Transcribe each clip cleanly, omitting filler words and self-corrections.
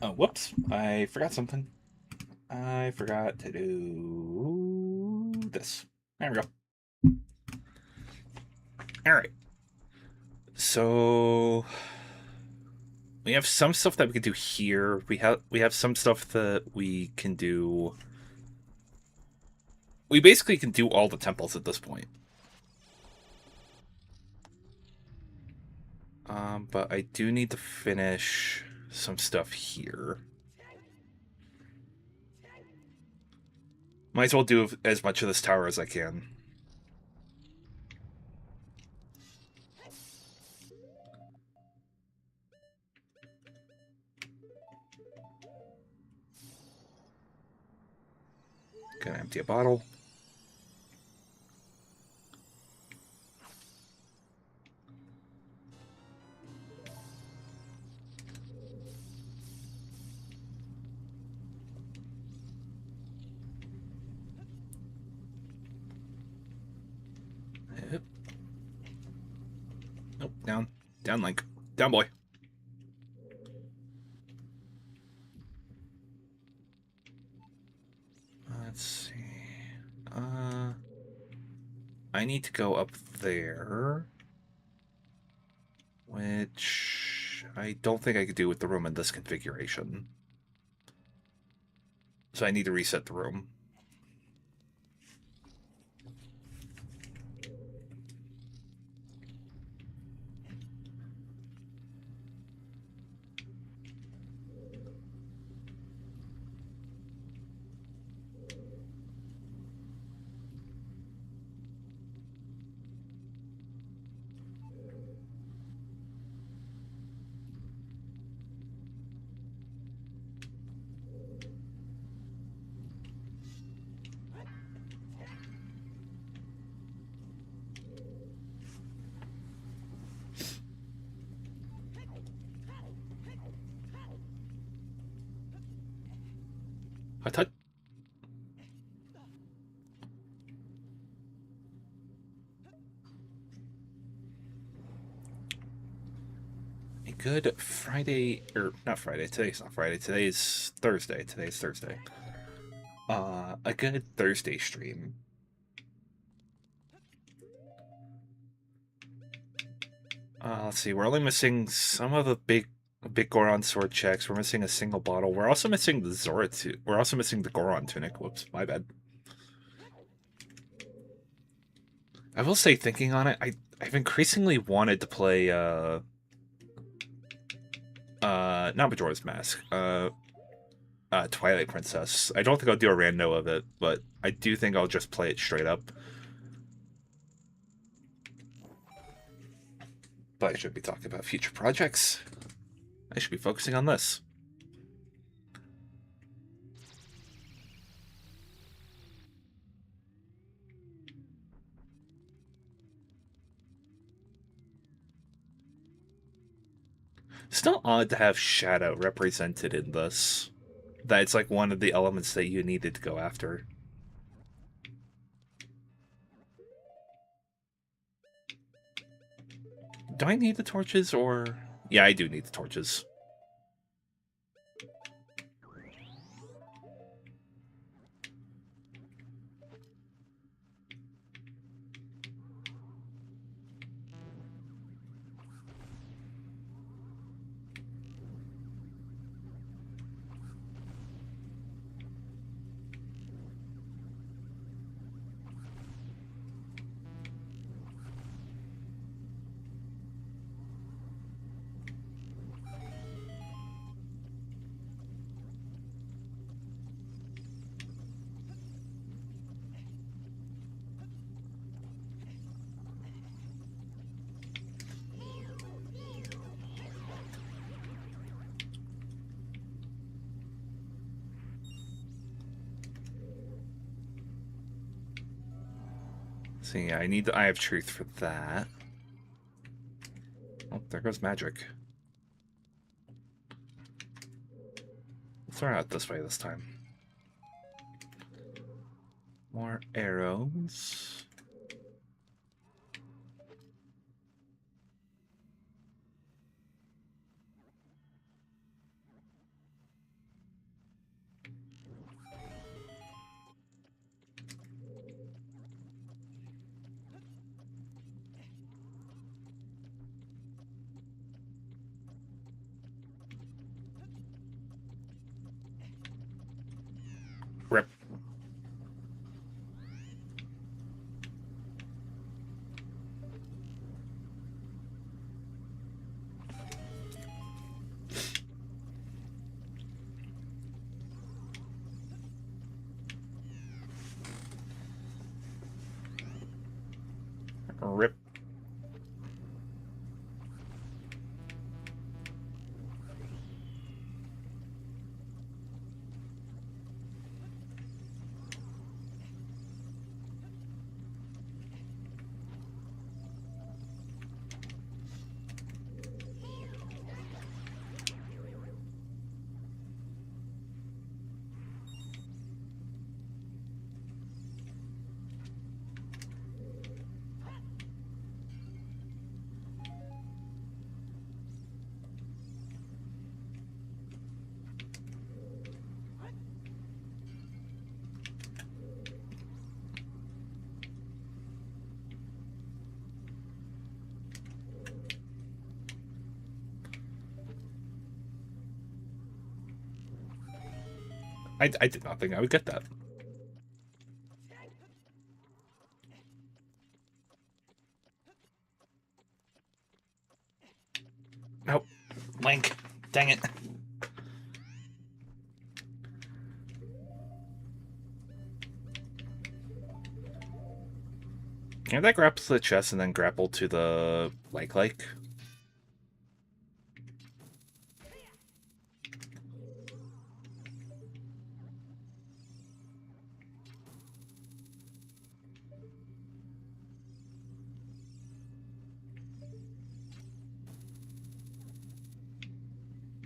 Oh, whoops. I forgot something. I forgot to do this. There we go. All right. So we have some stuff that we can do here. We have some stuff that we can do. We basically can do all the temples at this point. But I do need to finish some stuff here. Might as well do as much of this tower as I can. Gonna empty a bottle. Yep. Nope, down. Down, Link. Down, boy. Let's see. Uh, I need to go up there, which I don't think I could do with the room in this configuration. So I need to reset the room. I thought a good Friday, or not Friday. Today's not Friday. Today's Thursday. Today's Thursday. A good Thursday stream. Let's see. We're only missing some of the big Goron sword checks. We're missing a single bottle. We're also missing the Zora We're also missing the Goron tunic. Whoops, my bad. I will say, thinking on it, I've increasingly wanted to play not Majora's Mask, Twilight Princess. I don't think I'll do a rando of it, but I do think I'll just play it straight up. But I should be talking about future projects. I should be focusing on this. Still odd to have Shadow represented in this. That it's like one of the elements that you needed to go after. Do I need the torches or... Yeah, I do need the torches. So yeah, I need the Eye of Truth for that. Oh, there goes magic. Let's throw it out this way this time. More arrows. I did not think I would get that. Nope. Link. Dang it. Can that grapple to the chest and then grapple to the like?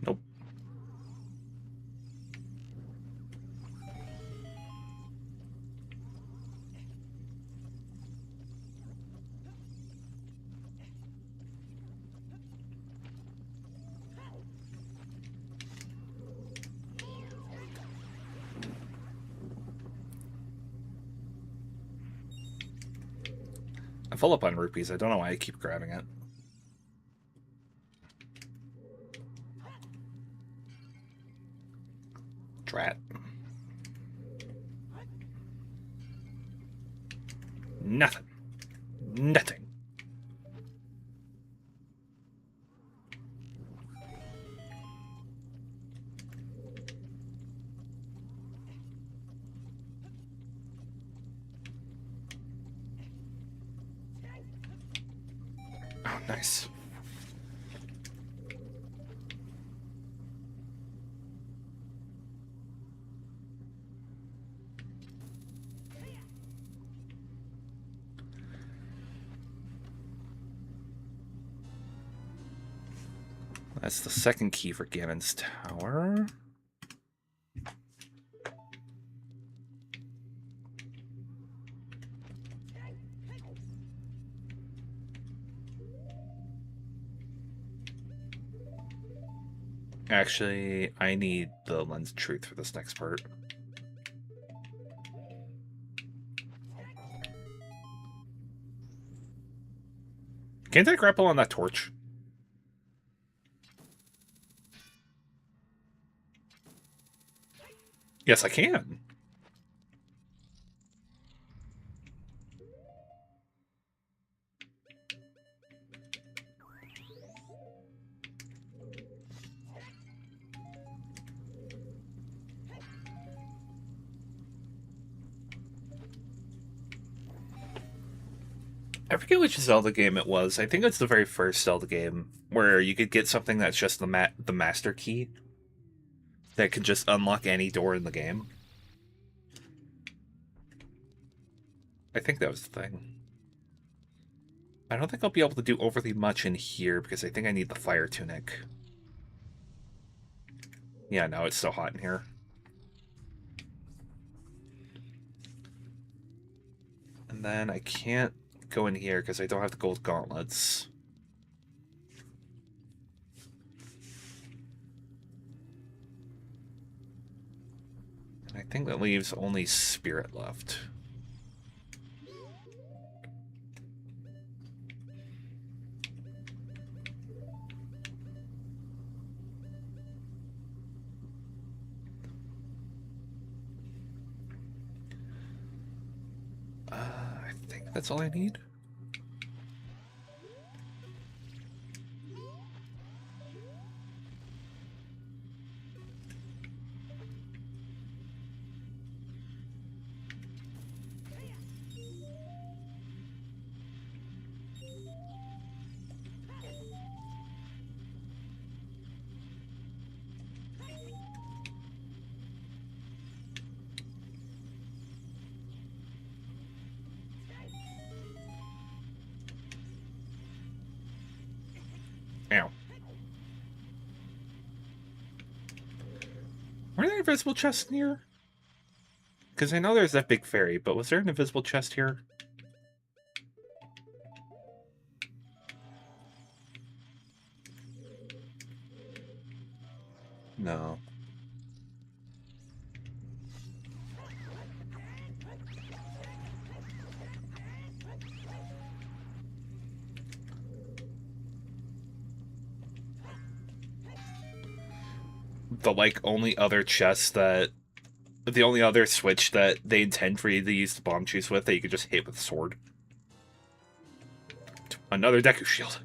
Nope. I'm full up on rupees. I don't know why I keep grabbing it. Drat. Nothing. Nothing. Oh, nice. That's the second key for Ganon's Tower. Actually, I need the Lens of Truth for this next part. Can't I grapple on that torch? Yes, I can. I forget which Zelda game it was. I think it's the very first Zelda game where you could get something that's just the master key that can just unlock any door in the game. I think that was the thing. I don't think I'll be able to do overly much in here because I think I need the fire tunic. Yeah, no, it's so hot in here. And then I can't go in here because I don't have the gold gauntlets. And I think that leaves only Spirit left. I think that's all I need. Ow. Were there invisible chests near? Because I know there's that big fairy, but was there an invisible chest here? No. The, like, only other chest that the only other switch that they intend for you to use the bomb juice with that you could just hit with a sword. Another Deku shield.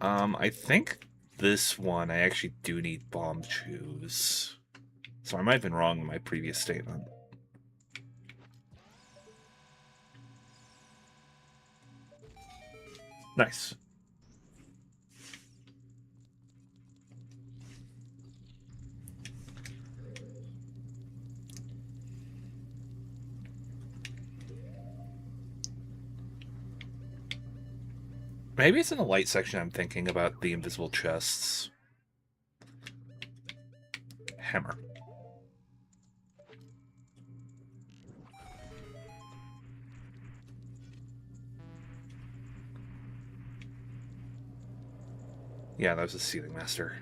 I think this one I actually do need bomb juice. So I might have been wrong in my previous statement. Nice. Maybe it's in the light section I'm thinking about the invisible chests. Hammer. Yeah, that was a Sealing Master.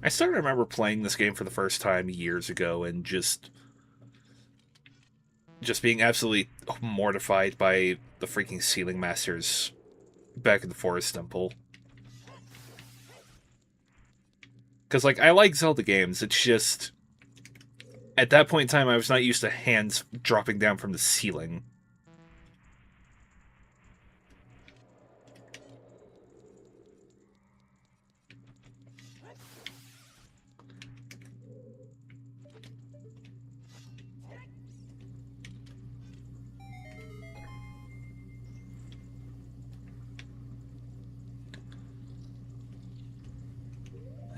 I still remember playing this game for the first time years ago and just being absolutely mortified by the freaking Sealing Masters back in the Forest Temple. Because, like, I like Zelda games, it's just... At that point in time, I was not used to hands dropping down from the ceiling.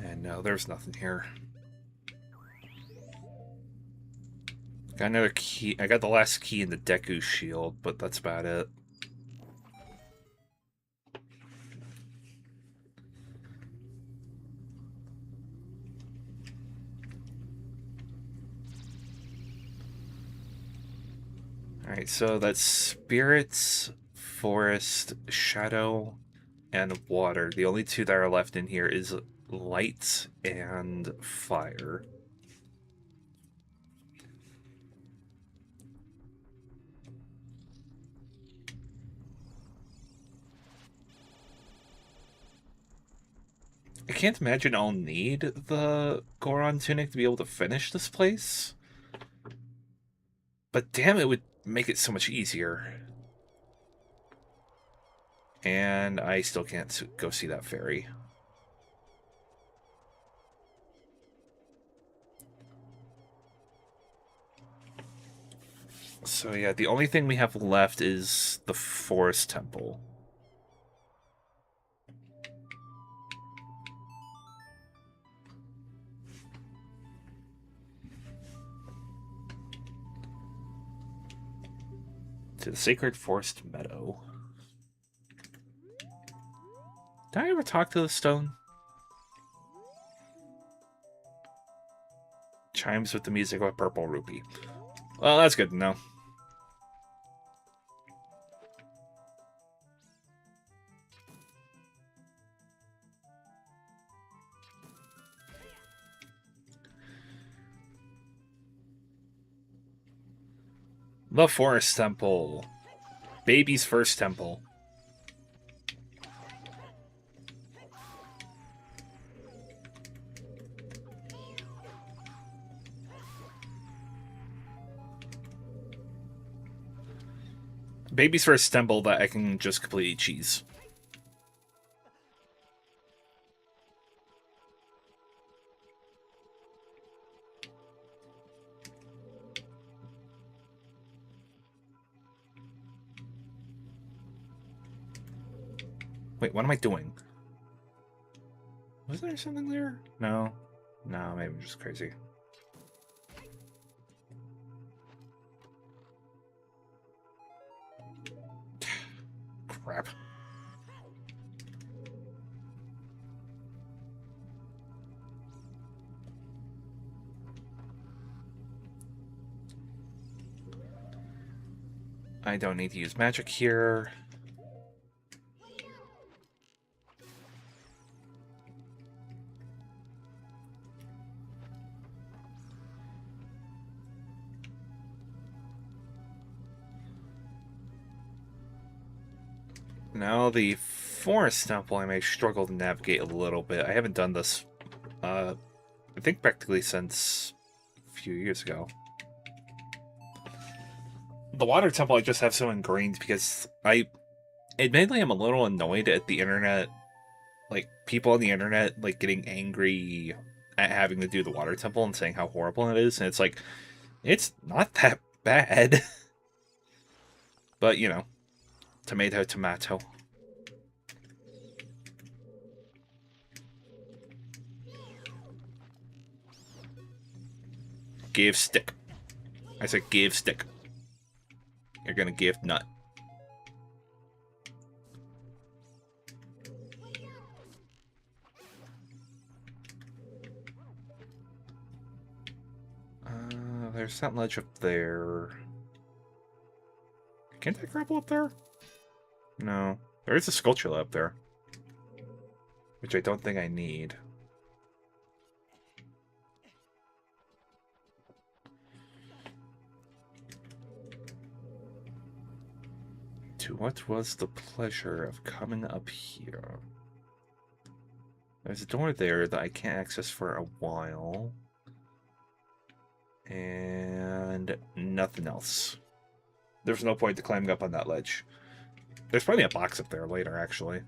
And no, there's nothing here. Got another key. I got the last key in the Deku shield, but that's about it. Alright, so that's spirits, forest, shadow, and water. The only two that are left in here is light and fire. I can't imagine I'll need the Goron tunic to be able to finish this place. But damn, it would make it so much easier. And I still can't go see that fairy. So yeah, the only thing we have left is the Forest Temple. To the Sacred Forest Meadow. Did I ever talk to the stone? Chimes with the music of a purple rupee. Well, that's good to know. The Forest Temple. Baby's first temple. Baby's first temple that I can just completely cheese. Wait, what am I doing? Was there something there? No. No, maybe I'm just crazy. Crap. I don't need to use magic here. Now the forest temple I may struggle to navigate a little bit. I haven't done this, I think practically since a few years ago. The water temple I just have so ingrained because admittedly I'm a little annoyed at the internet, like people on the internet like getting angry at having to do the water temple and saying how horrible it is, and it's like, it's not that bad. But, you know, tomato, tomato. Give stick. I said give stick. You're gonna give nut. There's that ledge up there. Can't I grapple up there? No. There is a sculpture up there. Which I don't think I need. To what was the pleasure of coming up here? There's a door there that I can't access for a while. And nothing else. There's no point to climbing up on that ledge. There's probably a box up there later, actually.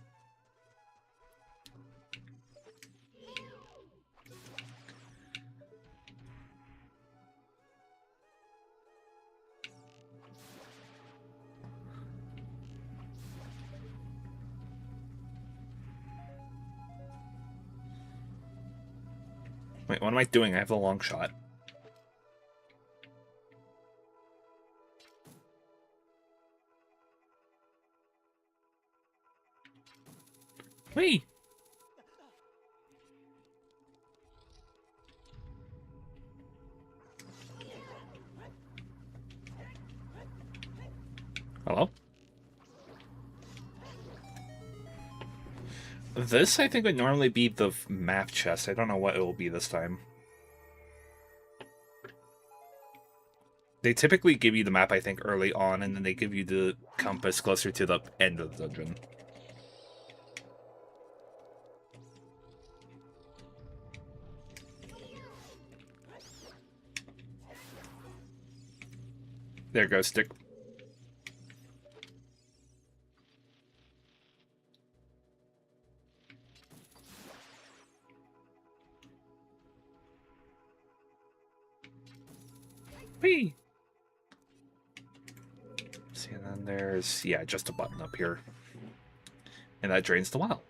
Wait, what am I doing? I have the long shot. Wait! Hello? This, I think, would normally be the map chest. I don't know what it will be this time. They typically give you the map, I think, early on, and then they give you the compass closer to the end of the dungeon. There goes stick. Whee! See, and then there's, yeah, just a button up here. And that drains the well.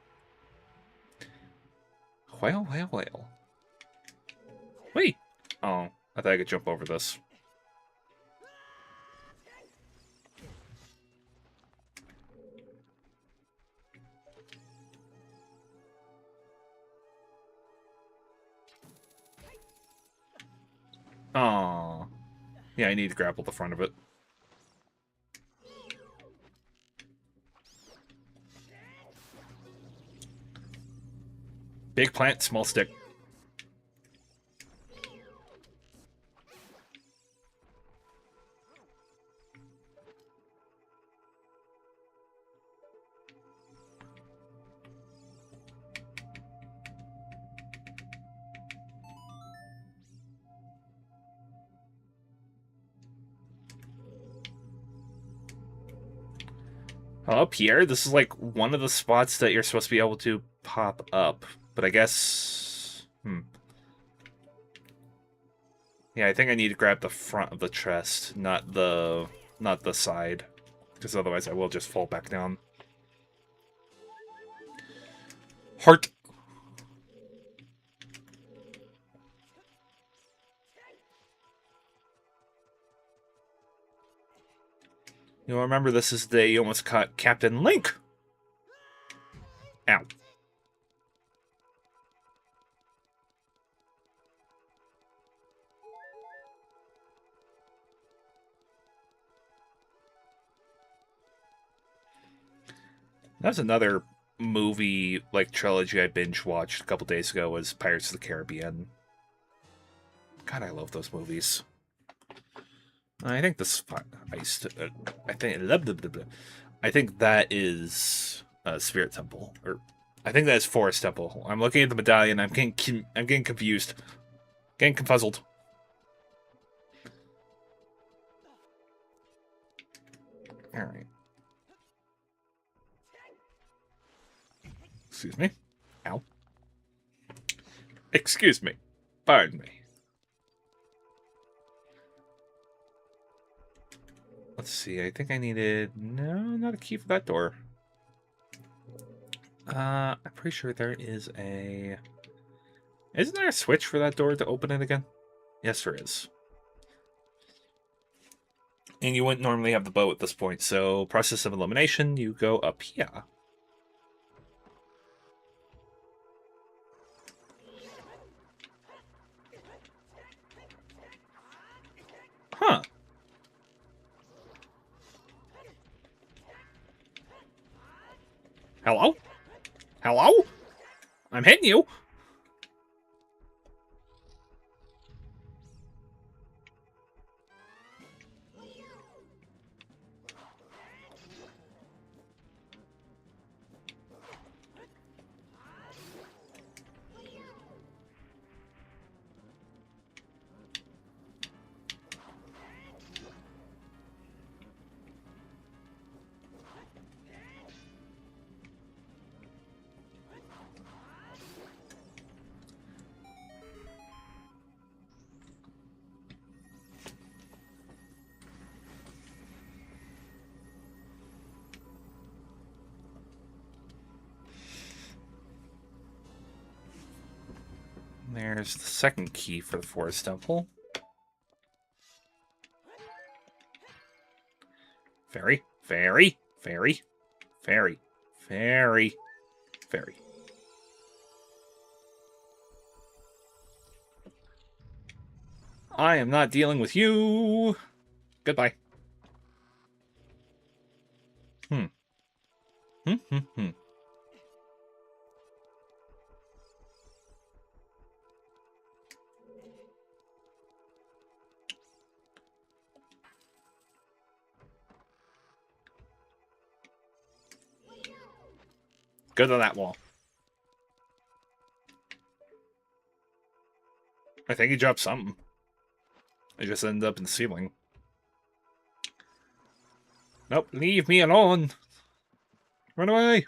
Whale, whale, whale. Wait! Oh, I thought I could jump over this. Oh, yeah, I need to grapple the front of it. Big plant, small stick. Hello, Pierre. This is like one of the spots that you're supposed to be able to pop up. But I guess... Yeah, I think I need to grab the front of the chest, not the side. Because otherwise I will just fall back down. Heart! You'll remember this is the day you almost caught Captain Link! Ow. That's another movie, like, trilogy I binge-watched a couple days ago was Pirates of the Caribbean. God, I love those movies. I think this heist... I I think that is a Spirit Temple, or I think that is Forest Temple. I'm looking at the medallion. I'm getting confused, getting confuzzled. All right. Excuse me. Ow. Excuse me. Pardon me. Let's see. I think I needed... No, not a key for that door. I'm pretty sure there is a... Isn't there a switch for that door to open it again? Yes, there is. And you wouldn't normally have the bow at this point, so process of elimination, you go up here. Huh. Hello? Hello? I'm hitting you. There's the second key for the Forest Temple. Fairy, fairy, fairy, fairy, fairy, fairy. I am not dealing with you. Goodbye. Hmm. Hmm. Go to that wall. I think he dropped something. I just ended up in the ceiling. Nope, leave me alone. Run away.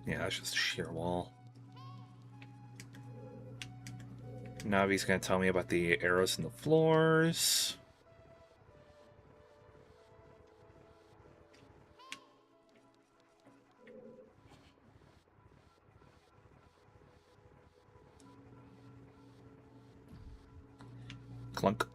Yeah, that's just a sheer wall. Now he's gonna tell me about the arrows in the floors. Clunk.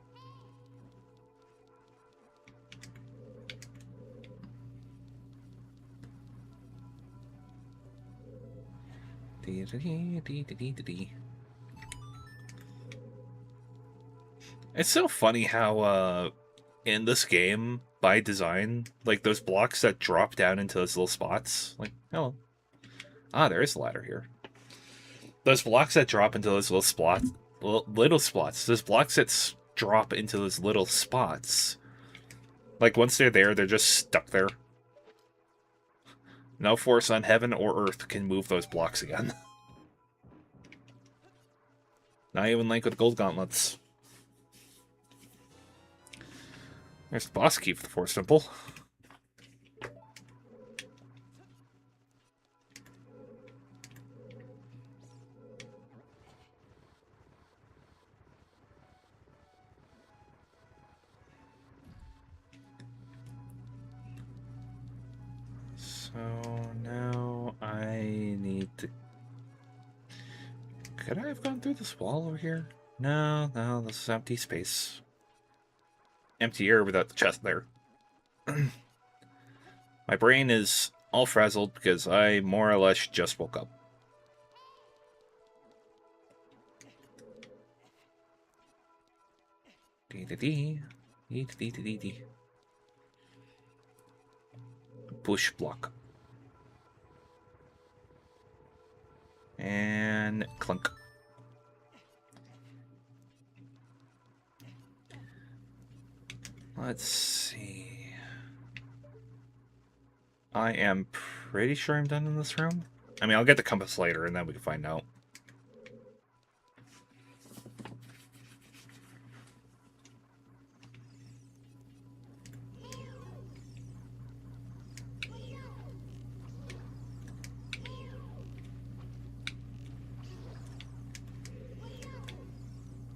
It's so funny how, in this game, by design, like, those blocks that drop down into those little spots, like, oh, there is a ladder here. Those blocks that drop into those little spots, those blocks that drop into those little spots, like, once they're there, they're just stuck there. No force on heaven or earth can move those blocks again. Not even Link with gold gauntlets. There's the boss key for the Forest Temple. So now I need to... Could I have gone through this wall over here? No, this is empty space. Empty air without the chest there. My brain is all frazzled because I more or less just woke up. Dee dee dee. Dee dee dee dee dee. Push block. And clunk. Let's see. I am pretty sure I'm done in this room. I mean, I'll get the compass later, and then we can find out.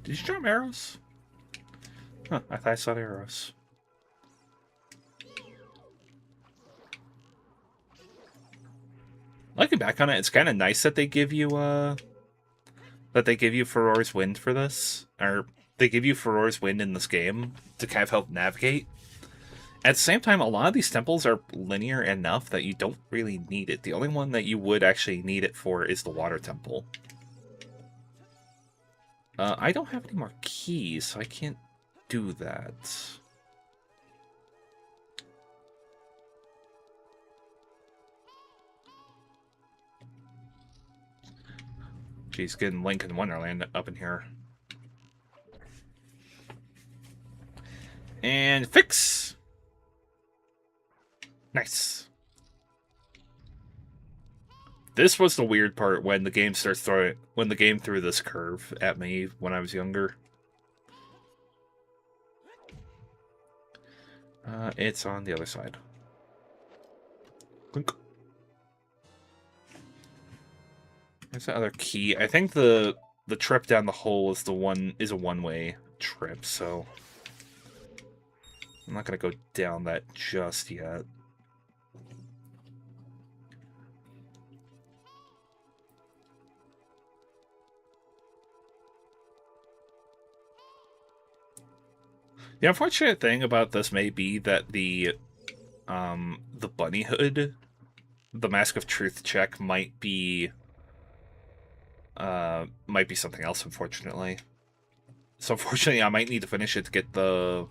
Did you drop arrows? Huh, I thought I saw the arrows. Looking back on it, it's kind of nice that they give you Farore's Wind for this, or they give you Farore's Wind in this game to kind of help navigate. At the same time, a lot of these temples are linear enough that you don't really need it. The only one that you would actually need it for is the water temple. I don't have any more keys, so I can't do that. Geez, getting Link in Wonderland up in here. And fix! Nice. This was the weird part when the game threw this curve at me when I was younger. It's on the other side. Clink. There's the other key. I think the trip down the hole is a one-way trip, so I'm not gonna go down that just yet. The unfortunate thing about this may be that the bunny hood, the Mask of Truth check might be something else, unfortunately. So unfortunately I might need to finish it to get the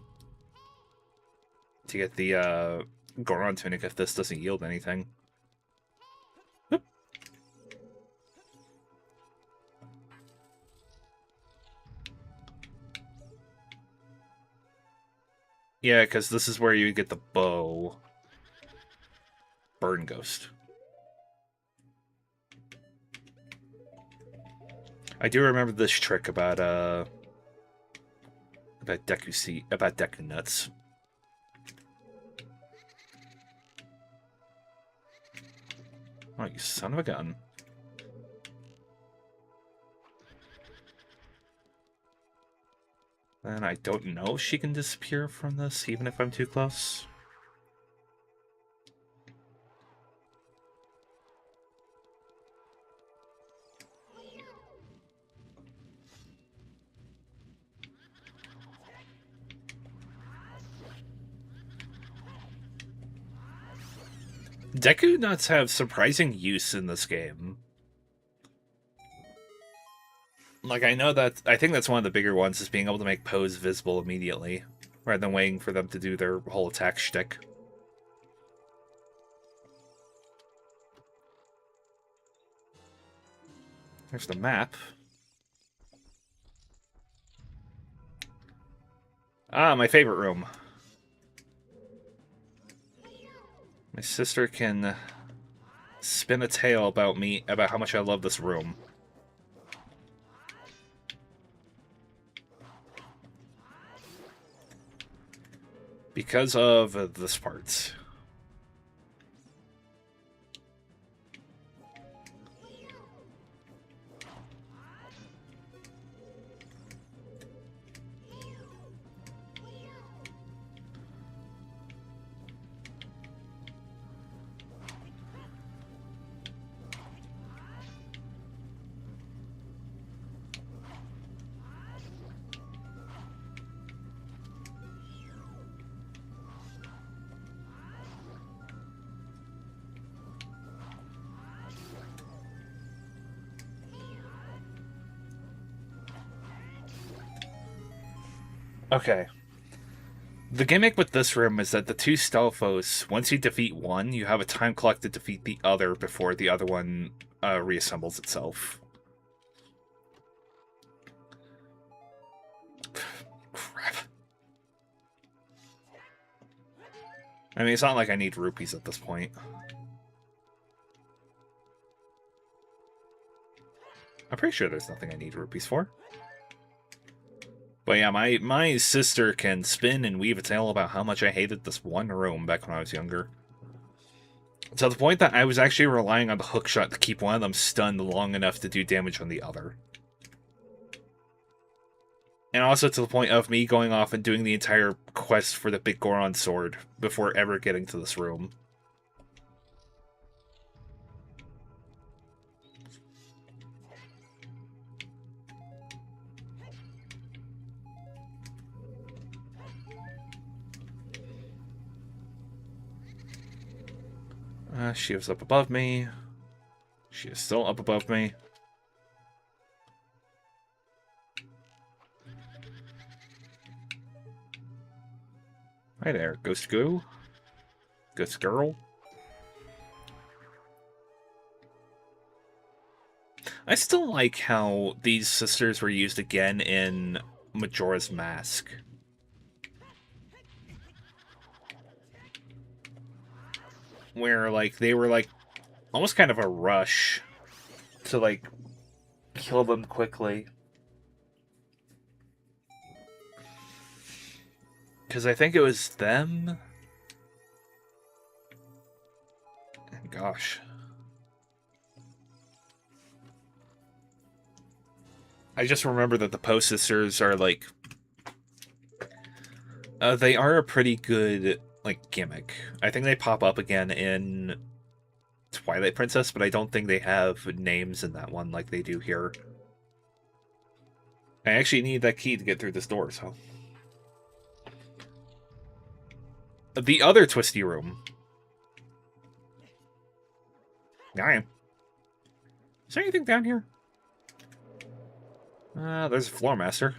Goron tunic if this doesn't yield anything. Oop. Yeah, because this is where you get the bow. Burn Ghost. I do remember this trick about Deku nuts. Oh, you son of a gun. Then I don't know if she can disappear from this, even if I'm too close. Deku nuts have surprising use in this game. Like, I think that's one of the bigger ones, is being able to make pose visible immediately, rather than waiting for them to do their whole attack shtick. There's the map. Ah, my favorite room. My sister can spin a tale about how much I love this room. Because of this part. Okay. The gimmick with this room is that the two Stalfos, once you defeat one, you have a time clock to defeat the other before the other one reassembles itself. Crap. I mean, it's not like I need rupees at this point. I'm pretty sure there's nothing I need rupees for. But yeah, my sister can spin and weave a tale about how much I hated this one room back when I was younger. To the point that I was actually relying on the hookshot to keep one of them stunned long enough to do damage on the other. And also to the point of me going off and doing the entire quest for the Big Goron sword before ever getting to this room. She was up above me. She is still up above me. Hi there, Ghost Goo. Ghost Girl. I still like how these sisters were used again in Majora's Mask. Where, like, they were, like, almost kind of a rush to, like, kill them quickly. Because I think it was them. And gosh. I just remember that the Poe sisters are, like... they are a pretty good, like, gimmick. I think they pop up again in Twilight Princess, but I don't think they have names in that one like they do here. I actually need that key to get through this door, so... The other twisty room. Damn. Is there anything down here? There's a Floor Master.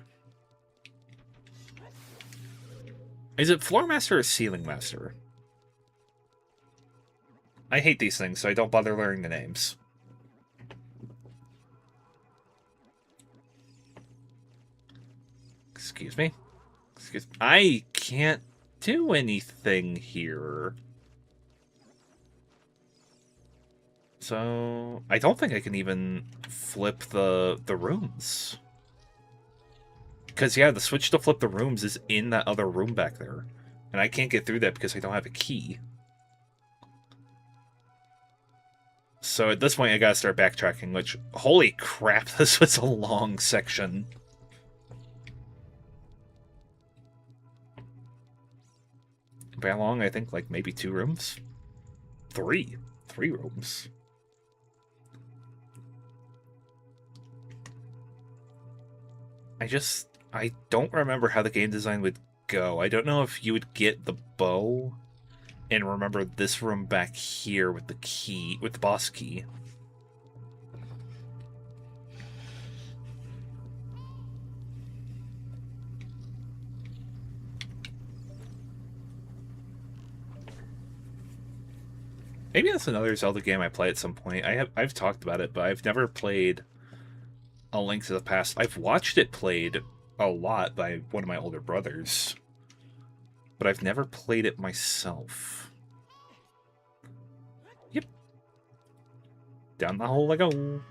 Is it Floor Master or Ceiling Master? I hate these things, so I don't bother learning the names. Excuse me? Excuse me. I can't do anything here. So, I don't think I can even flip the rooms. Because, yeah, the switch to flip the rooms is in that other room back there. And I can't get through that because I don't have a key. So at this point, I gotta start backtracking, which, holy crap, this was a long section. By how long? I think, like, maybe 2 rooms? 3. 3 rooms. I don't remember how the game design would go. I don't know if you would get the bow and remember this room back here with the key, with the boss key. Maybe that's another Zelda game I play at some point. I've talked about it, but I've never played A Link to the Past. I've watched it played a lot by one of my older brothers, but I've never played it myself. Yep. Down the hole I go.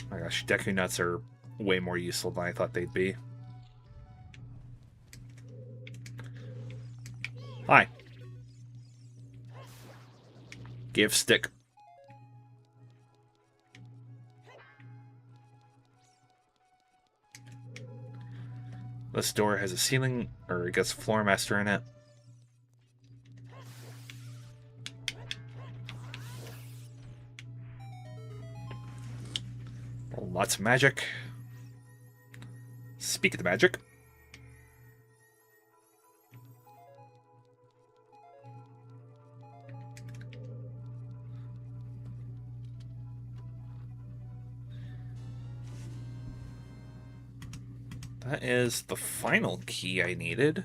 Oh my gosh, Deku Nuts are way more useful than I thought they'd be. Hi. Give stick. This door has a ceiling, or I guess floor master in it. Lots of magic. Speak of the magic. that is the final key I needed.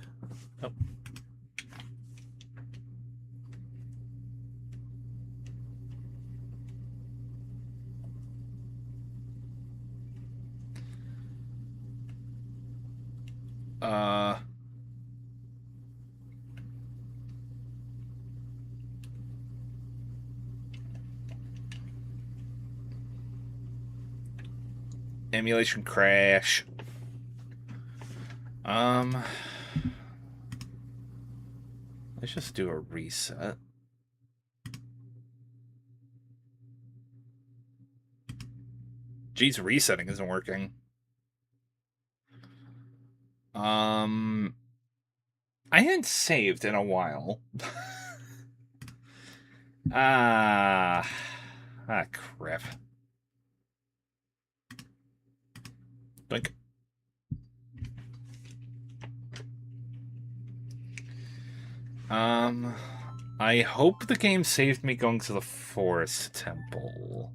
Oh. Emulation crash. Let's just do a reset. Geez, resetting isn't working. I hadn't saved in a while. Crap. Doink. I hope the game saved me going to the forest temple.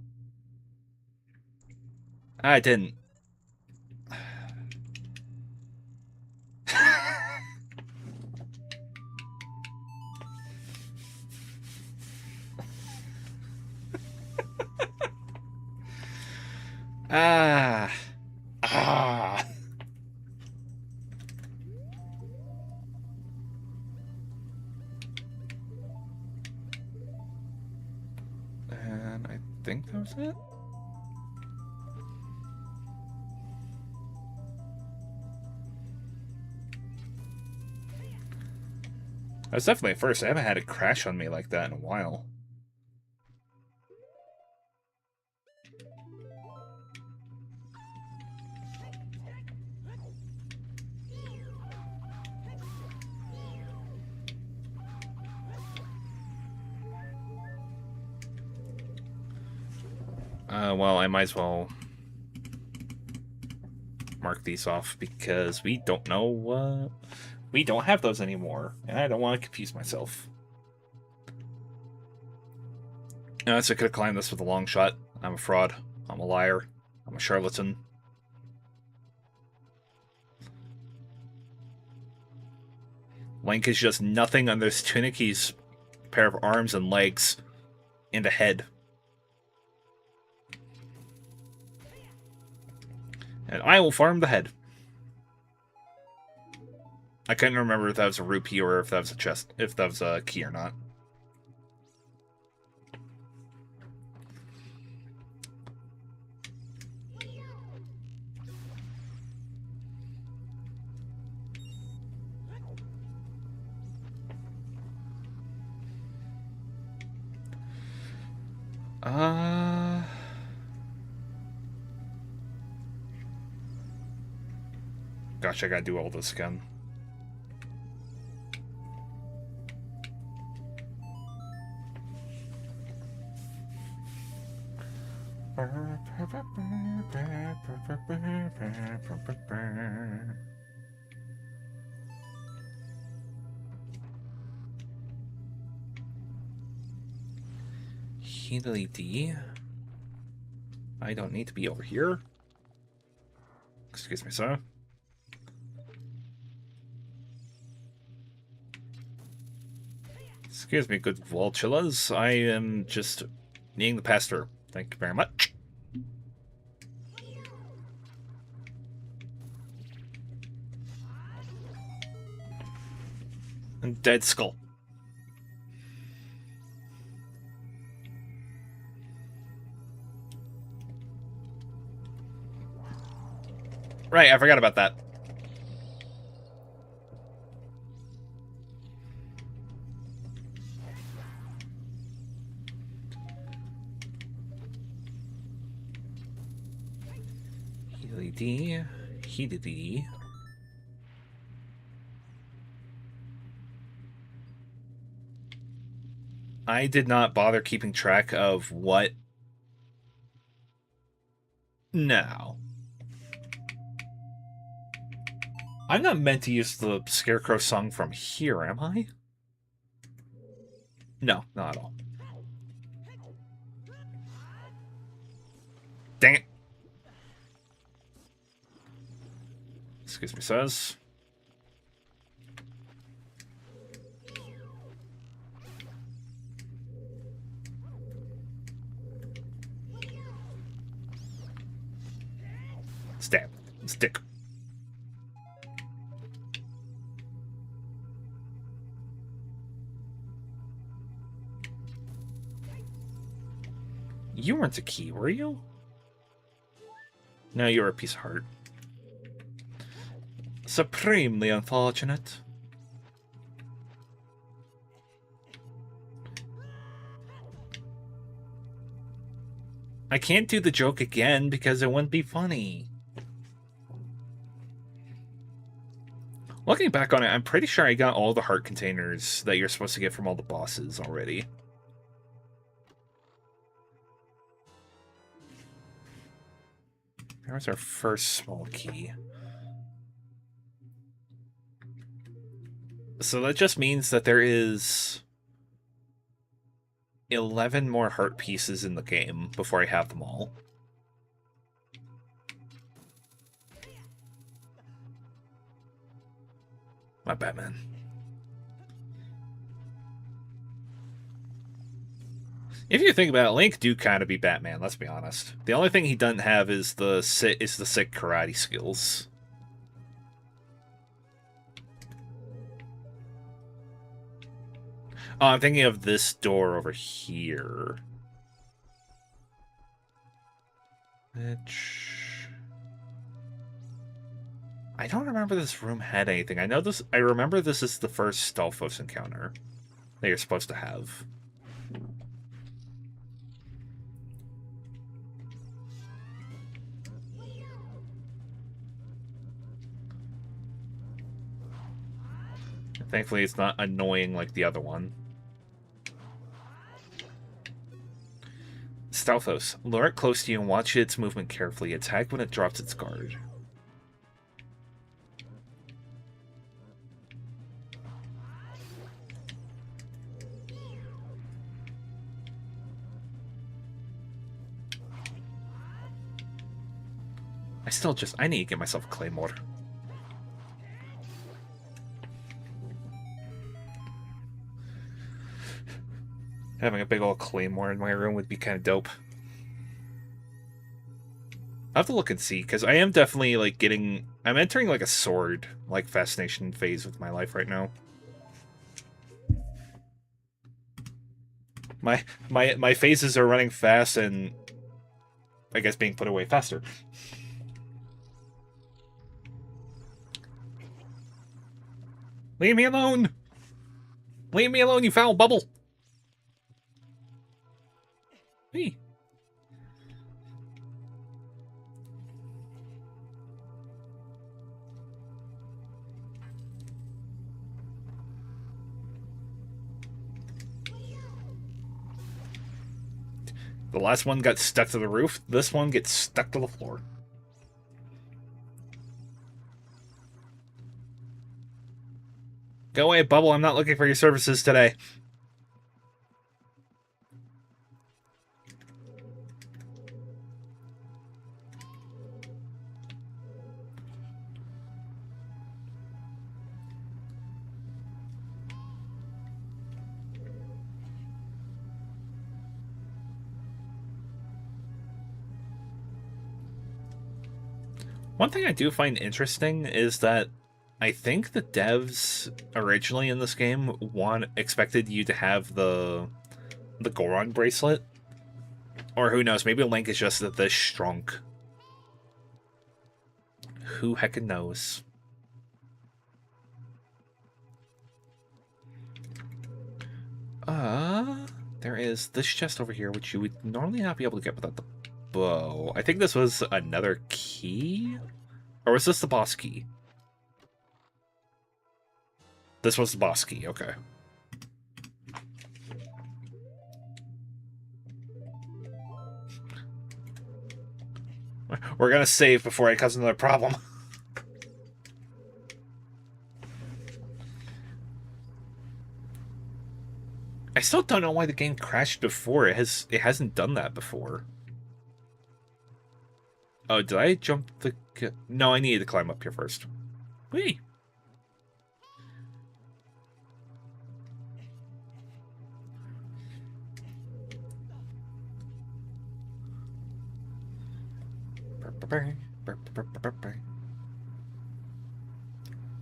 I didn't. Ah. And I think that was it. That was definitely a first. I haven't had it crash on me like that in a while. Well, I might as well mark these off because we don't know, we don't have those anymore, and I don't want to confuse myself. So I could have climbed this with a long shot. I'm a fraud. I'm a liar. I'm a charlatan. Link is just nothing on this Tuniki's pair of arms and legs and a head. And I will farm the head. I couldn't remember if that was a rupee or if that was a chest, if that was a key or not. Gosh, I gotta do all this again. Heedly D. I don't need to be over here. Excuse me, sir. Excuse me, good Vultulas. I am just needing the pass through. Thank you very much. And dead skull. Right, I forgot about that. Heedly D. I did not bother keeping track of what. No. I'm not meant to use the Scarecrow song from here, am I? No, not at all. Dang it. Excuse me, says. Stab. Stick. You weren't a key, were you? No, you were a piece of heart. Supremely unfortunate. I can't do the joke again because it wouldn't be funny. Looking back on it, I'm pretty sure I got all the heart containers that you're supposed to get from all the bosses already. There's our first small key. So that just means that there is 11 more heart pieces in the game before I have them all. My Batman. If you think about it, Link do kind of be Batman, let's be honest. The only thing he doesn't have is the sick karate skills. Oh, I'm thinking of this door over here. Which... I don't remember this room had anything. I remember this is the first Stalfos encounter that you're supposed to have. Thankfully, it's not annoying like the other one. Stalfos. Lure it close to you and watch its movement carefully. Attack when it drops its guard. I need to get myself a claymore. Having a big old claymore in my room would be kind of dope. I have to look and see, because I am definitely, like, I'm entering, like, a sword, like, fascination phase with my life right now. My phases are running fast and, I guess, being put away faster. Leave me alone! Leave me alone, you foul bubble! Hey. The last one got stuck to the roof. This one gets stuck to the floor. Go away, Bubble. I'm not looking for your services today. One thing I do find interesting is that I think the devs originally in this game expected you to have the Goron bracelet. Or who knows, maybe Link is just this strong. Who heckin' knows? There is this chest over here, which you would normally not be able to get without the bow. I think this was another key? Or was this the boss key? This was the boss key, okay. We're gonna save before it causes another problem. I still don't know why the game crashed before. It hasn't done that before. Oh, did I jump the... No, I needed to climb up here first. Whee!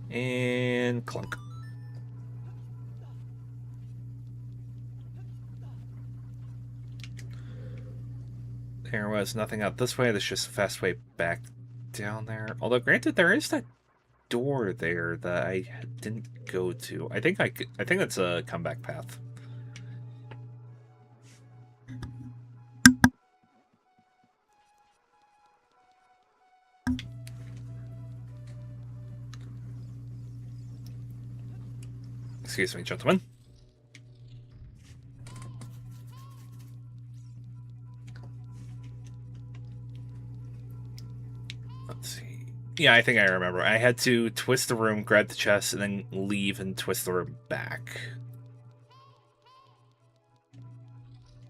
And clunk. There was nothing out this way. There's just a fast way back down there. Although, granted, there is that door there that I didn't go to. I think that's a comeback path. Excuse me, gentlemen. Let's see. Yeah, I think I remember. I had to twist the room, grab the chest, and then leave and twist the room back.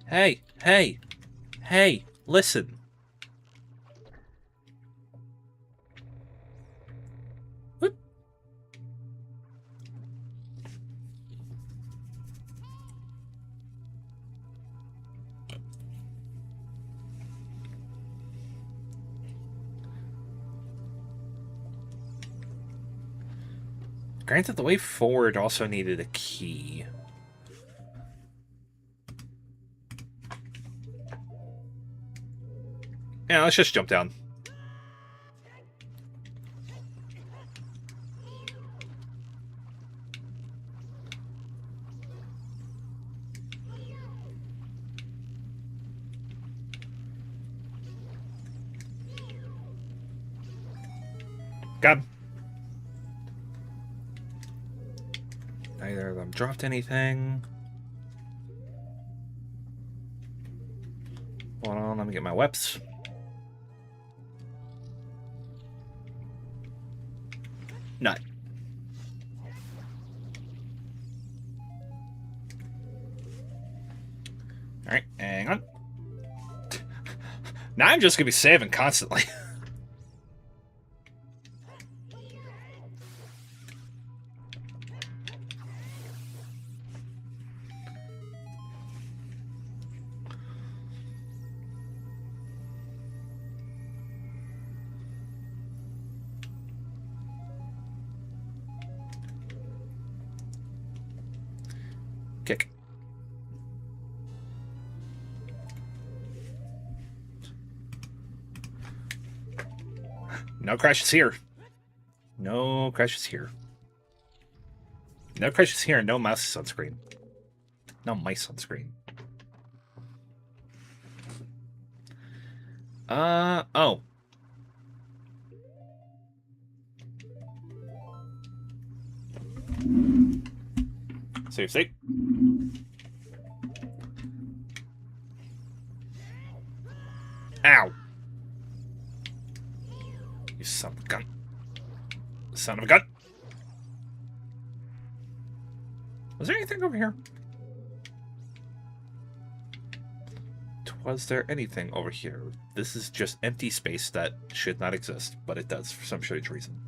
Hey, hey, hey, listen. What? Granted, the way forward also needed a key. Yeah, let's just jump down. Got him. Neither of them dropped anything. Hold on, let me get my weps. Nut. Alright, hang on. Now I'm just gonna be saving constantly. Kick. No crashes here. No crashes here. No crashes here. No mouse on screen. No mice on screen. Oh. Save state. Ow. You son of a gun. Son of a gun. Was there anything over here? Was there anything over here? This is just empty space that should not exist, but it does for some strange reason.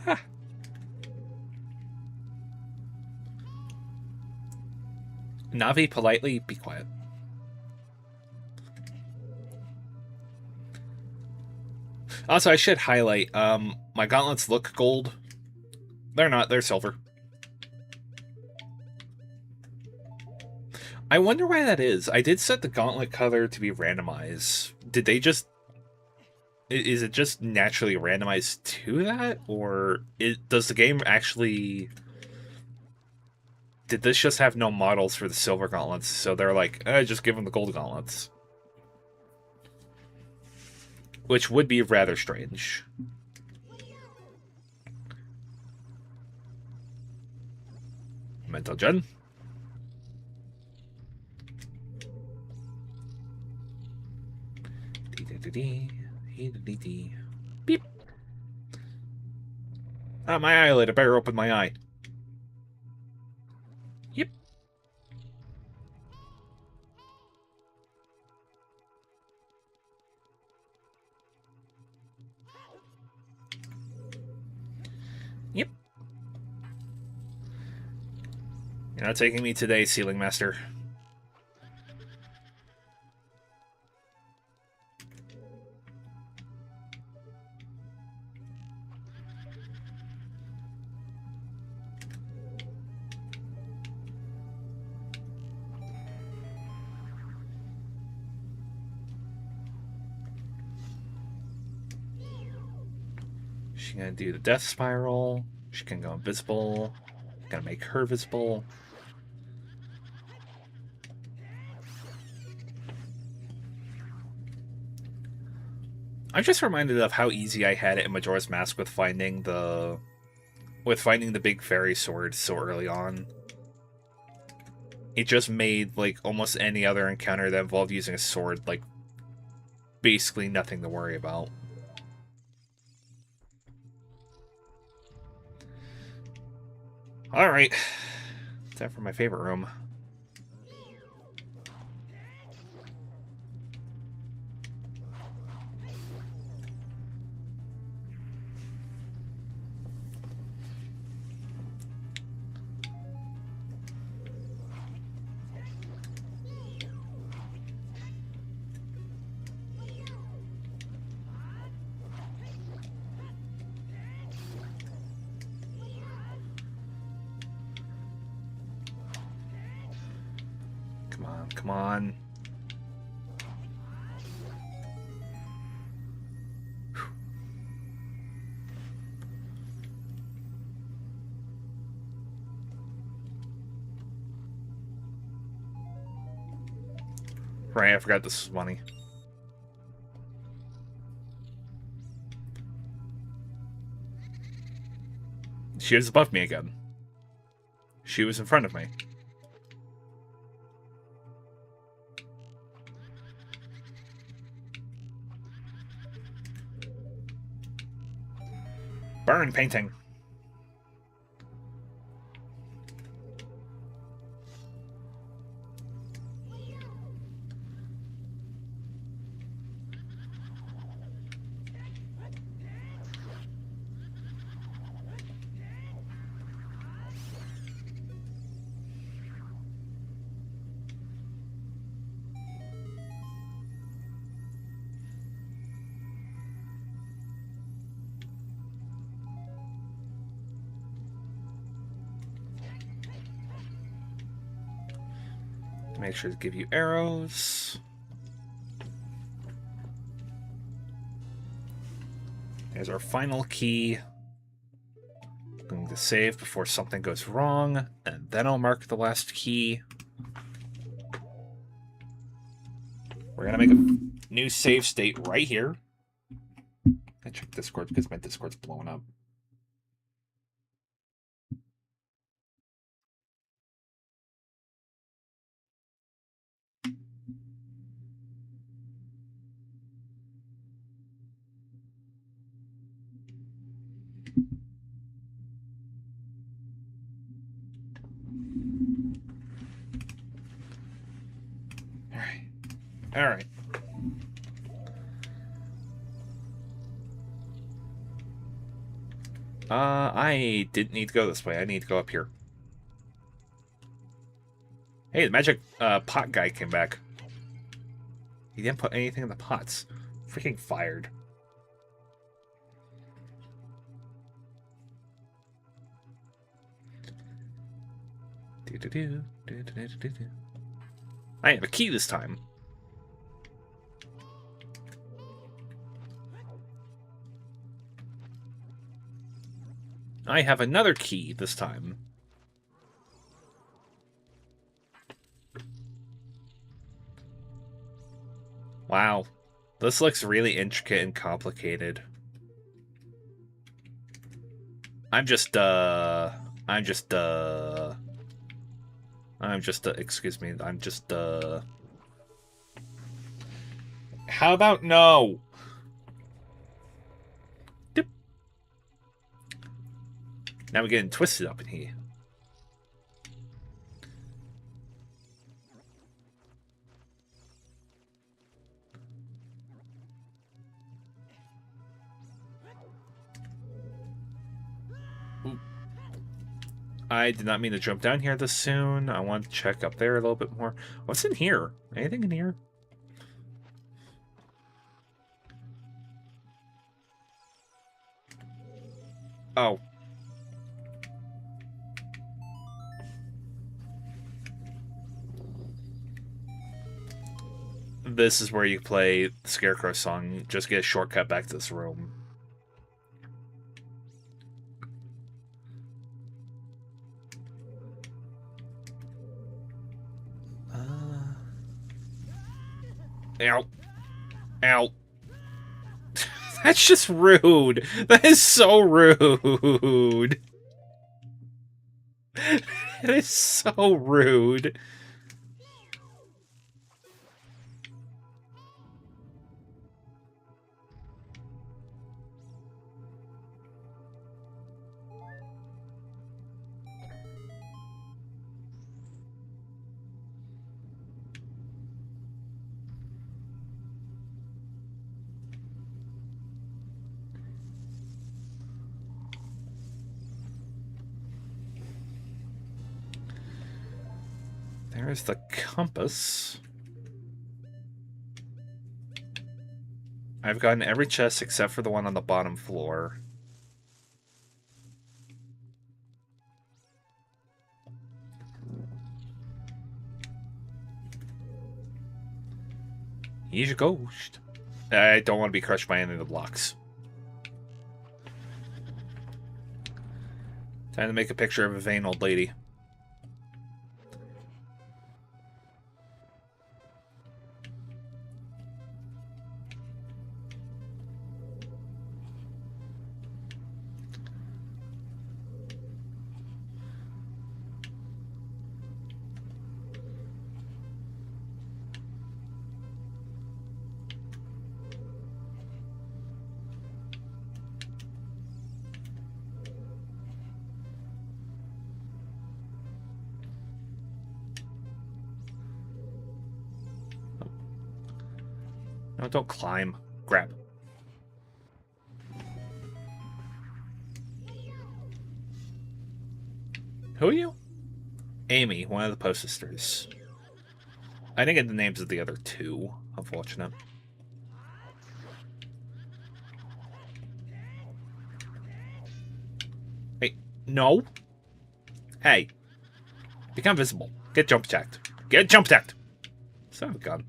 Ha. Navi, politely be quiet. Also, I should highlight, my gauntlets look gold. They're not, they're silver. I wonder why that is. I did set the gauntlet color to be randomized. Did they just... Is it just naturally randomized to that? Or does the game actually... Did this just have no models for the silver gauntlets? So they're like, just give them the gold gauntlets. Which would be rather strange. Mental gen. Beep. Ah, my eyelid. I better open my eye. Yep. You're not taking me today, Ceiling Master. She's gonna do the death spiral. She can go invisible. Gotta make her visible. I'm just reminded of how easy I had it in Majora's Mask with finding the big fairy sword so early on. It just made like almost any other encounter that involved using a sword like basically nothing to worry about. Alright. Time for my favorite room. Come on. Right, I forgot this was money. She was above me again. She was in front of me. Burn painting. Make sure to give you arrows. There's our final key. I'm going to save before something goes wrong, and then I'll mark the last key. We're going to make a new save state right here. I checked Discord because my Discord's blowing up. All right. I didn't need to go this way. I need to go up here. Hey, the magic pot guy came back. He didn't put anything in the pots. Freaking fired. I have a key this time. I have another key this time. Wow. This looks really intricate and complicated. Excuse me, How about no? Dip. Now we're getting twisted up in here. I did not mean to jump down here this soon. I want to check up there a little bit more. What's in here? Anything in here? Oh. This is where you play the Scarecrow song. Just get a shortcut back to this room. Ow. Ow. That's just rude. That is so rude. It is so rude. There's the compass. I've gotten every chest except for the one on the bottom floor. He's a ghost. I don't want to be crushed by any of the blocks. Time to make a picture of a vain old lady. No, don't climb. Grab. Who are you? Amy, one of the Post Sisters. I didn't get the names of the other two. Unfortunate. Hey, no. Hey. Become visible. Get jump attacked. Get jump attacked. Son of a gun.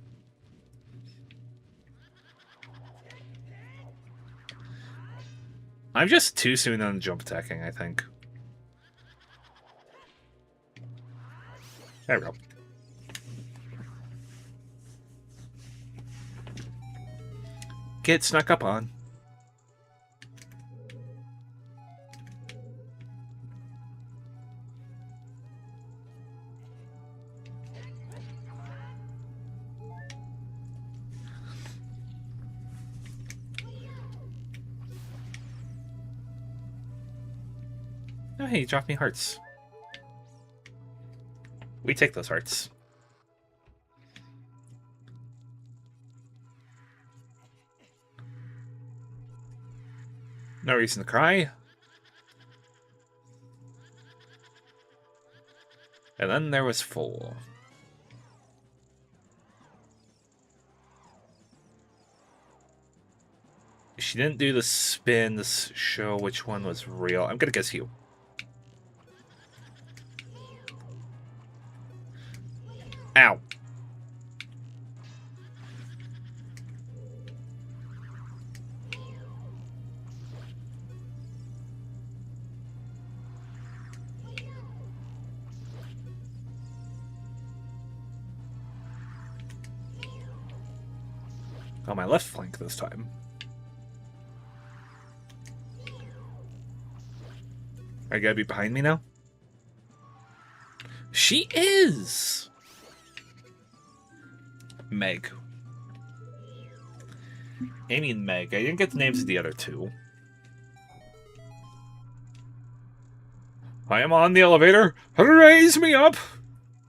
I'm just too soon on jump attacking, I think. There we go. Get snuck up on. Oh, hey, you dropped me hearts. We take those hearts. No reason to cry. And then there was 4. She didn't do the spin to show which one was real. I'm gonna guess you. Ow. On my left flank this time. Are you gonna be behind me now? She is! Meg. Amy and Meg. I didn't get the names of the other two. I am on the elevator. Raise me up!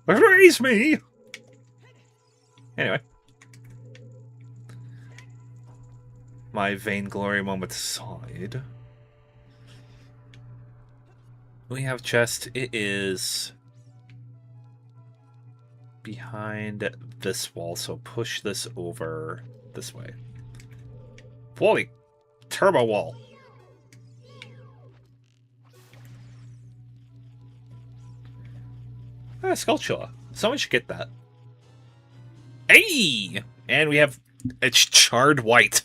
Raise me! Anyway. My vainglory moment aside. We have chest. It is behind this wall, so push this over this way. Holy turbo wall. Ah, Skulltula. Someone should get that. Hey! And we have... It's charred white.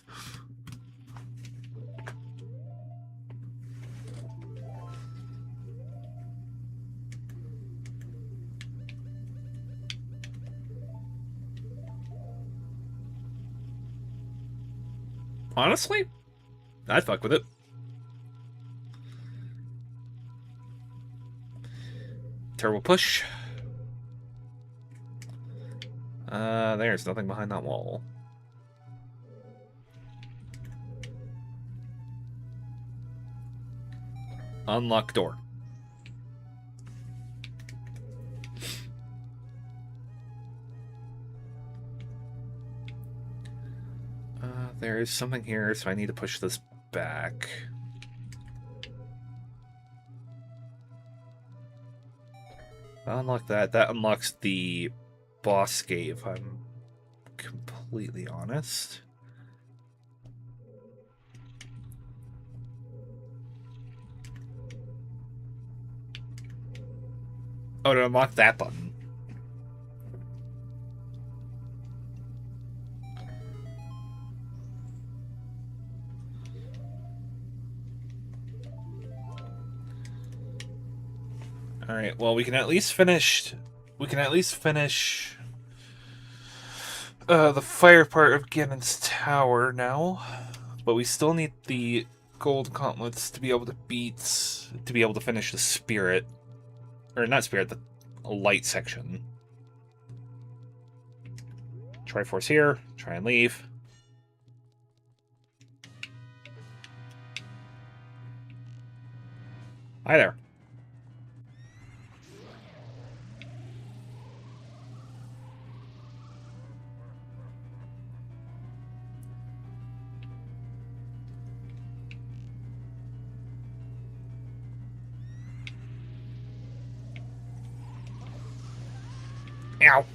Honestly, I'd fuck with it. Turbo push. There's nothing behind that wall. Unlock door. There is something here, so I need to push this back. I'll unlock that. That unlocks the boss cave, if I'm completely honest. Oh, to unlock that button. Alright, well, we can at least finish... We can at least finish... the fire part of Ganon's tower now. But we still need the gold gauntlets to be able to beat... To be able to finish the spirit. Or not spirit, the light section. Triforce here. Try and leave. Hi there. Ow.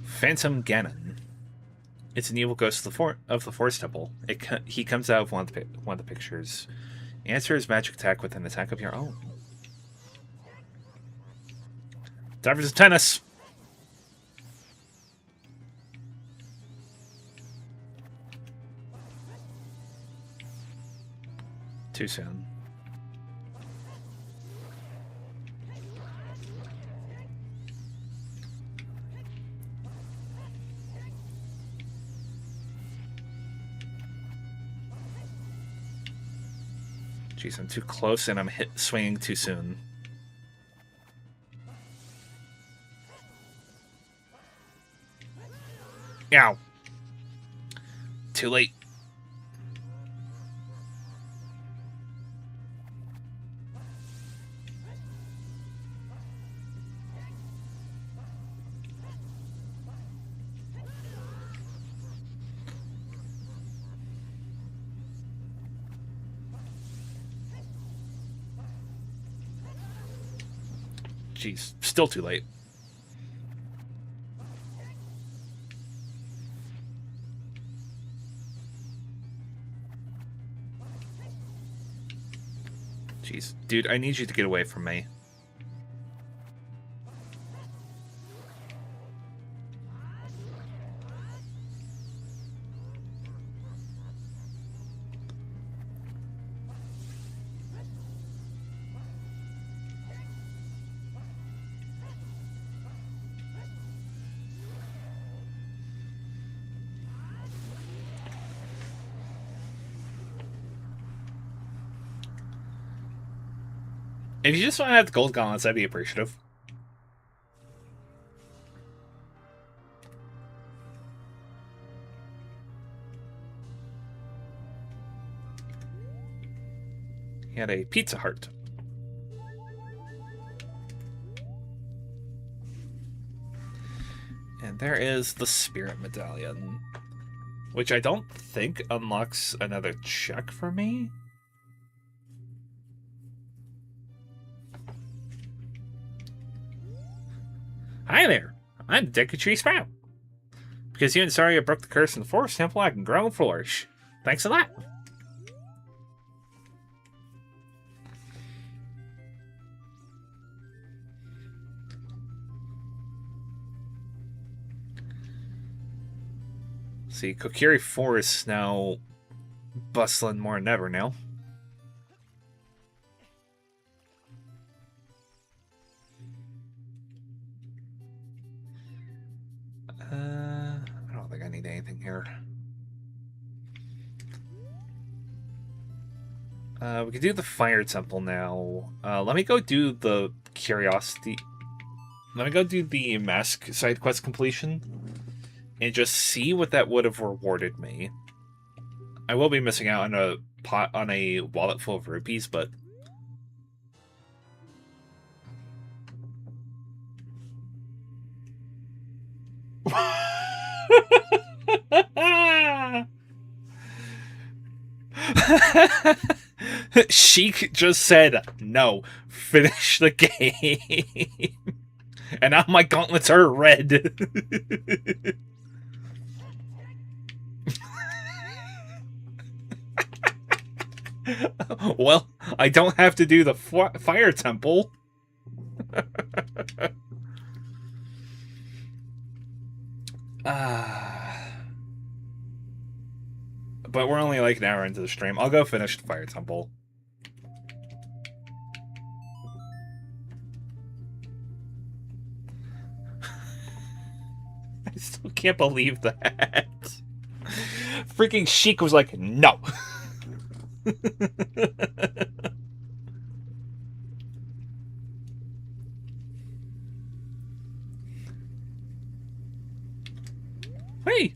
Phantom Ganon. It's an evil ghost of the Forest Temple. He comes out of one of the pictures. Answer his magic attack with an attack of your own. Time for some tennis. Too soon. Jeez, I'm too close and I'm swinging too soon. Ow. Too late. Jeez, still too late. Jeez, dude, I need you to get away from me. If you just want to have the gold gauntlets, I'd be appreciative. He had a Pizza Hut. And there is the Spirit Medallion, which I don't think unlocks another check for me. Hi there, I'm Deku Tree Sprout. Because you and Saria broke the curse in the Forest Temple, I can grow and flourish. Thanks a lot. See, Kokiri Forest now bustling more than ever now. I don't think I need anything here. We can do the Fire Temple now. Let me go do the Curiosity. Let me go do the Mask side quest completion and just see what that would have rewarded me. I will be missing out on a wallet full of rupees, but Sheik just said, no, finish the game. And now my gauntlets are red. Well, I don't have to do the fire temple. But we're only like an hour into the stream. I'll go finish the fire temple. I still can't believe that. Freaking Sheik was like, no. Hey.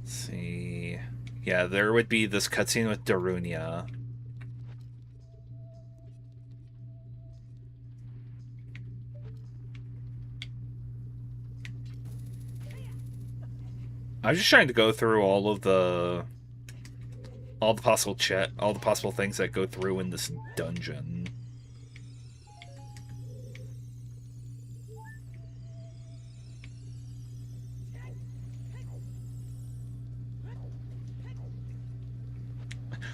See. Yeah, there would be this cutscene with Darunia. I'm just trying to go through all the possible things that go through in this dungeon.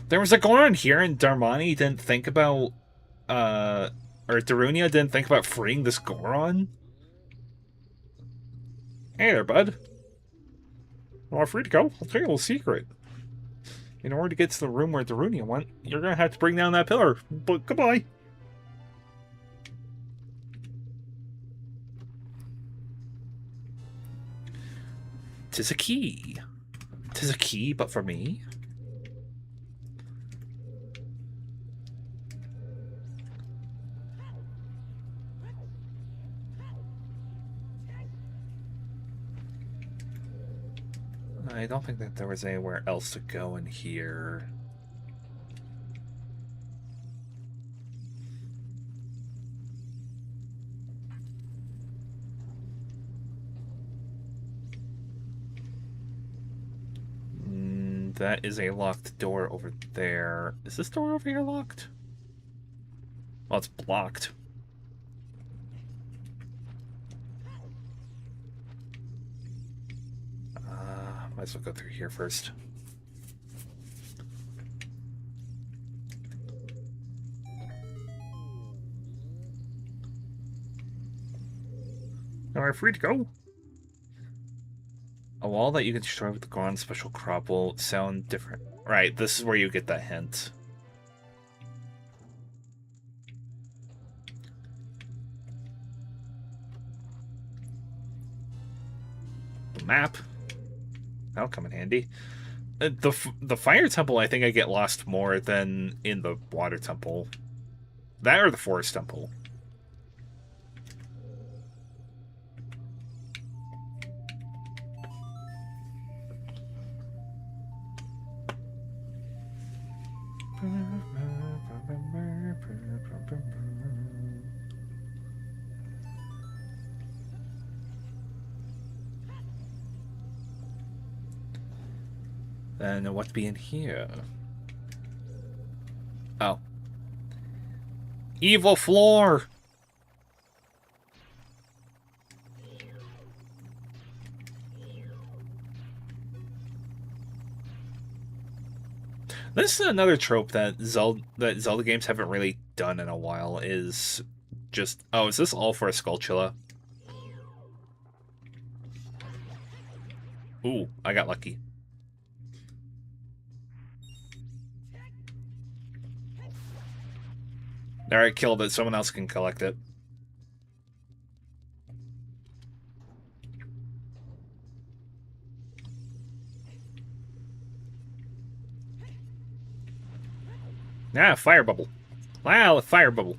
There was a Goron here, and Darmani didn't think about, or Darunia didn't think about freeing this Goron? Hey there, bud. Well, free to go. I'll tell you a little secret. In order to get to the room where Darunia went, you're gonna have to bring down that pillar. But goodbye. Tis a key. Tis a key, but for me. I don't think that there was anywhere else to go in here. That is a locked door over there. Is this door over here locked? Well, it's blocked. Might as well go through here first. Am I free to go? A wall that you can destroy with the Goron special crop will sound different. Right, this is where you get that hint. The map. That'll come in handy. The fire temple, I think I get lost more than in the water temple. That or the forest temple. Then what's be in here? Oh. Evil floor! This is another trope that Zelda games haven't really done in a while, is just... Oh, is this all for a Skulltula? Ooh, I got lucky. Alright, killed it. Someone else can collect it. Ah, fire bubble. Wow, a fire bubble.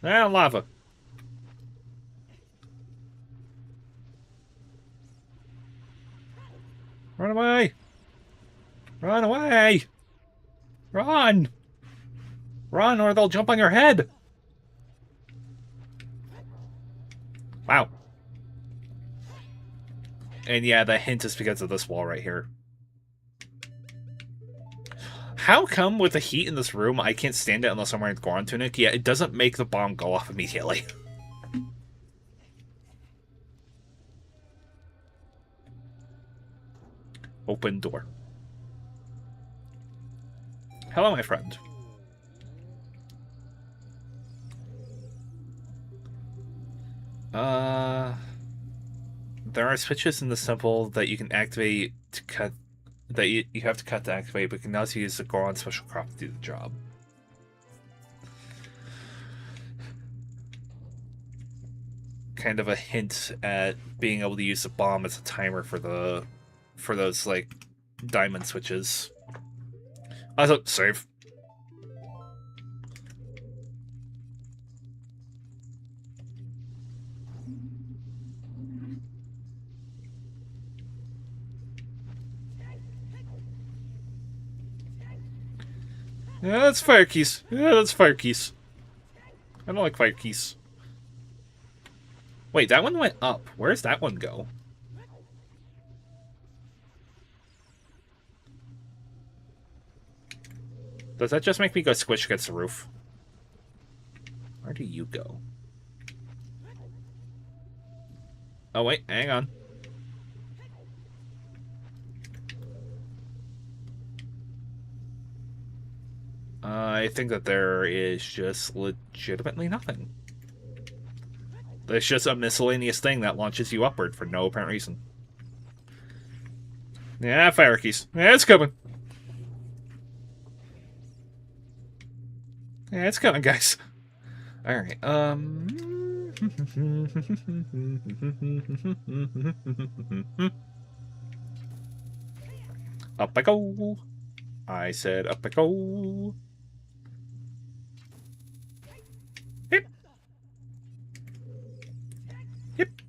Ah, lava. Run away! Run away! Run! Run, or they'll jump on your head! Wow. And yeah, the hint is because of this wall right here. How come with the heat in this room, I can't stand it unless I'm wearing the Goron tunic? Yeah, it doesn't make the bomb go off immediately. Open door. Hello, my friend. There are switches in the temple that you can activate to cut... that you have to cut to activate, but can also use the Goron special crop to do the job. Kind of a hint at being able to use the bomb as a timer for those like diamond switches. Also, save. Yeah, that's fire keys. Yeah, that's fire keys. I don't like fire keys. Wait, that one went up. Where's that one go? Does that just make me go squish against the roof? Where do you go? Oh, wait, hang on. I think that there is just legitimately nothing. There's just a miscellaneous thing that launches you upward for no apparent reason. Yeah, fire keys. Yeah, it's coming. Yeah, it's coming, guys. Alright, Up I go. I said up I go. Hip. Hip.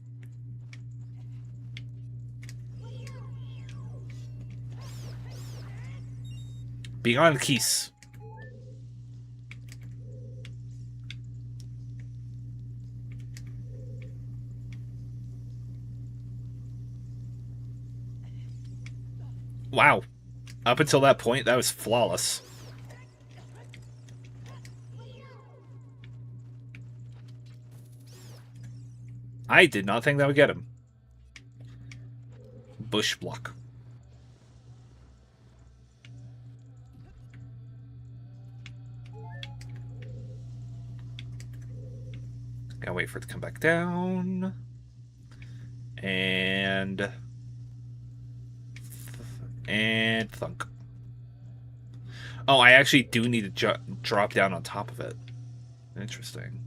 Beyond keys. Wow. Up until that point, that was flawless. I did not think that would get him. Bush block. Gotta wait for it to come back down. And And thunk. Oh, I actually do need to drop down on top of it. Interesting.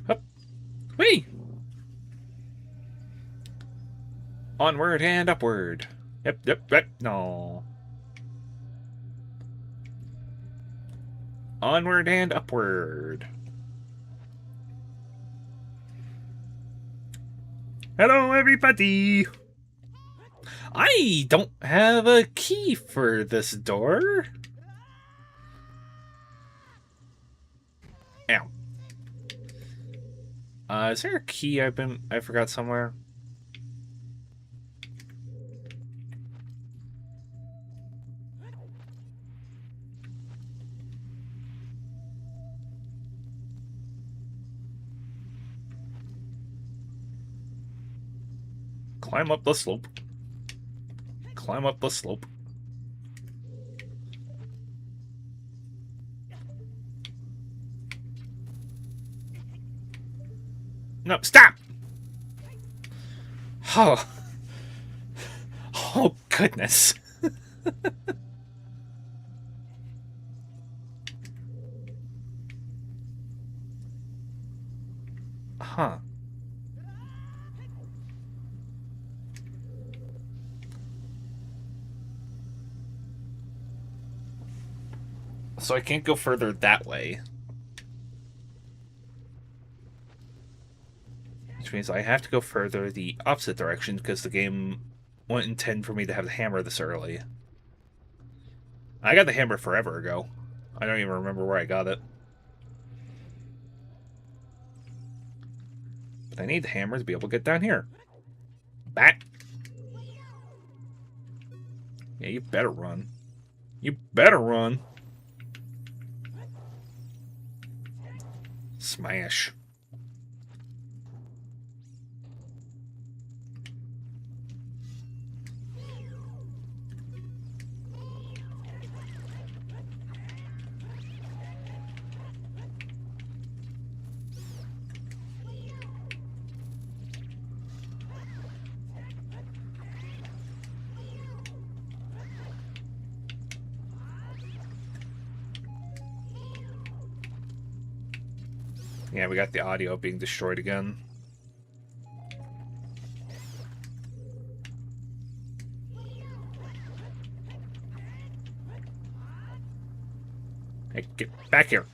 Hup. Whee! Onward and upward. Yep. No. Onward and upward. Hello, everybody! I don't have a key for this door. Ow. Is there a key I forgot somewhere? Climb up the slope. Climb up the slope. No, stop! Oh. Oh, goodness. Huh. So I can't go further that way. Which means I have to go further the opposite direction because the game wouldn't intend for me to have the hammer this early. I got the hammer forever ago. I don't even remember where I got it. But I need the hammer to be able to get down here. Back. Yeah, you better run. You better run. Smash. Yeah, we got the audio being destroyed again. Hey, get back here.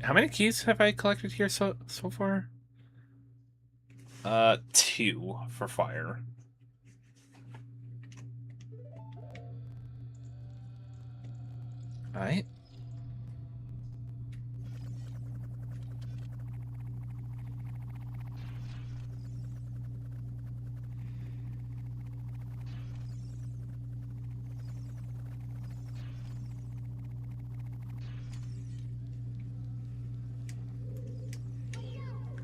How many keys have I collected here so far? 2 for fire. Alright.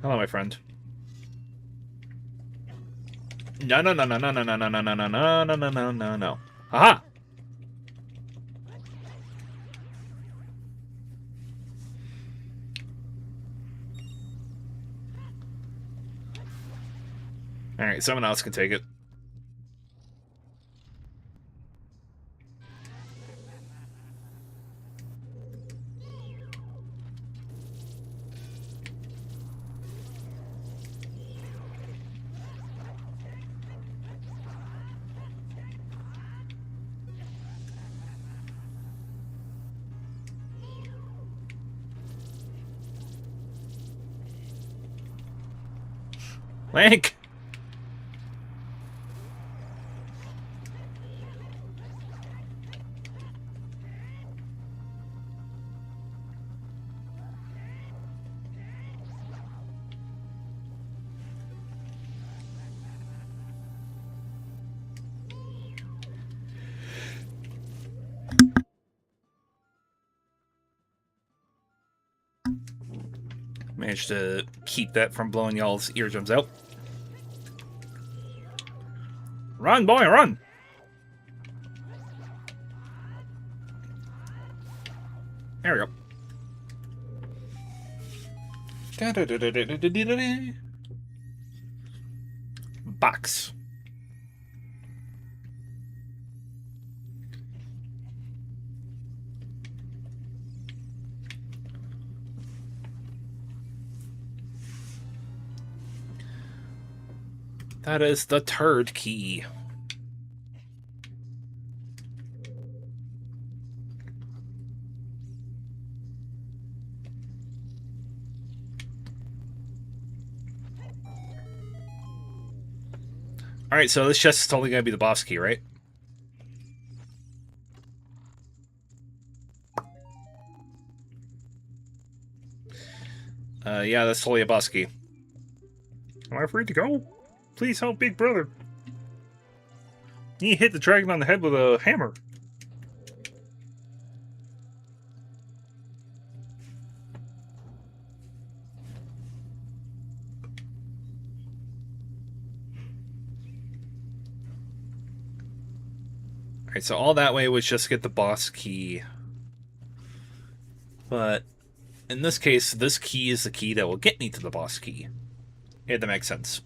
Hello, my friend. No. Aha! Alright, someone else can take it. Link! Managed to keep that from blowing y'all's eardrums out. Run, boy, run! There we go. Box. That is the turd key. Alright, so this chest is totally gonna be the boss key, right? Yeah, that's totally a boss key. Am I free to go? Please help, big brother. He hit the dragon on the head with a hammer. Alright, so all that way was just get the boss key. But in this case, this key is the key that will get me to the boss key. Yeah, that makes sense.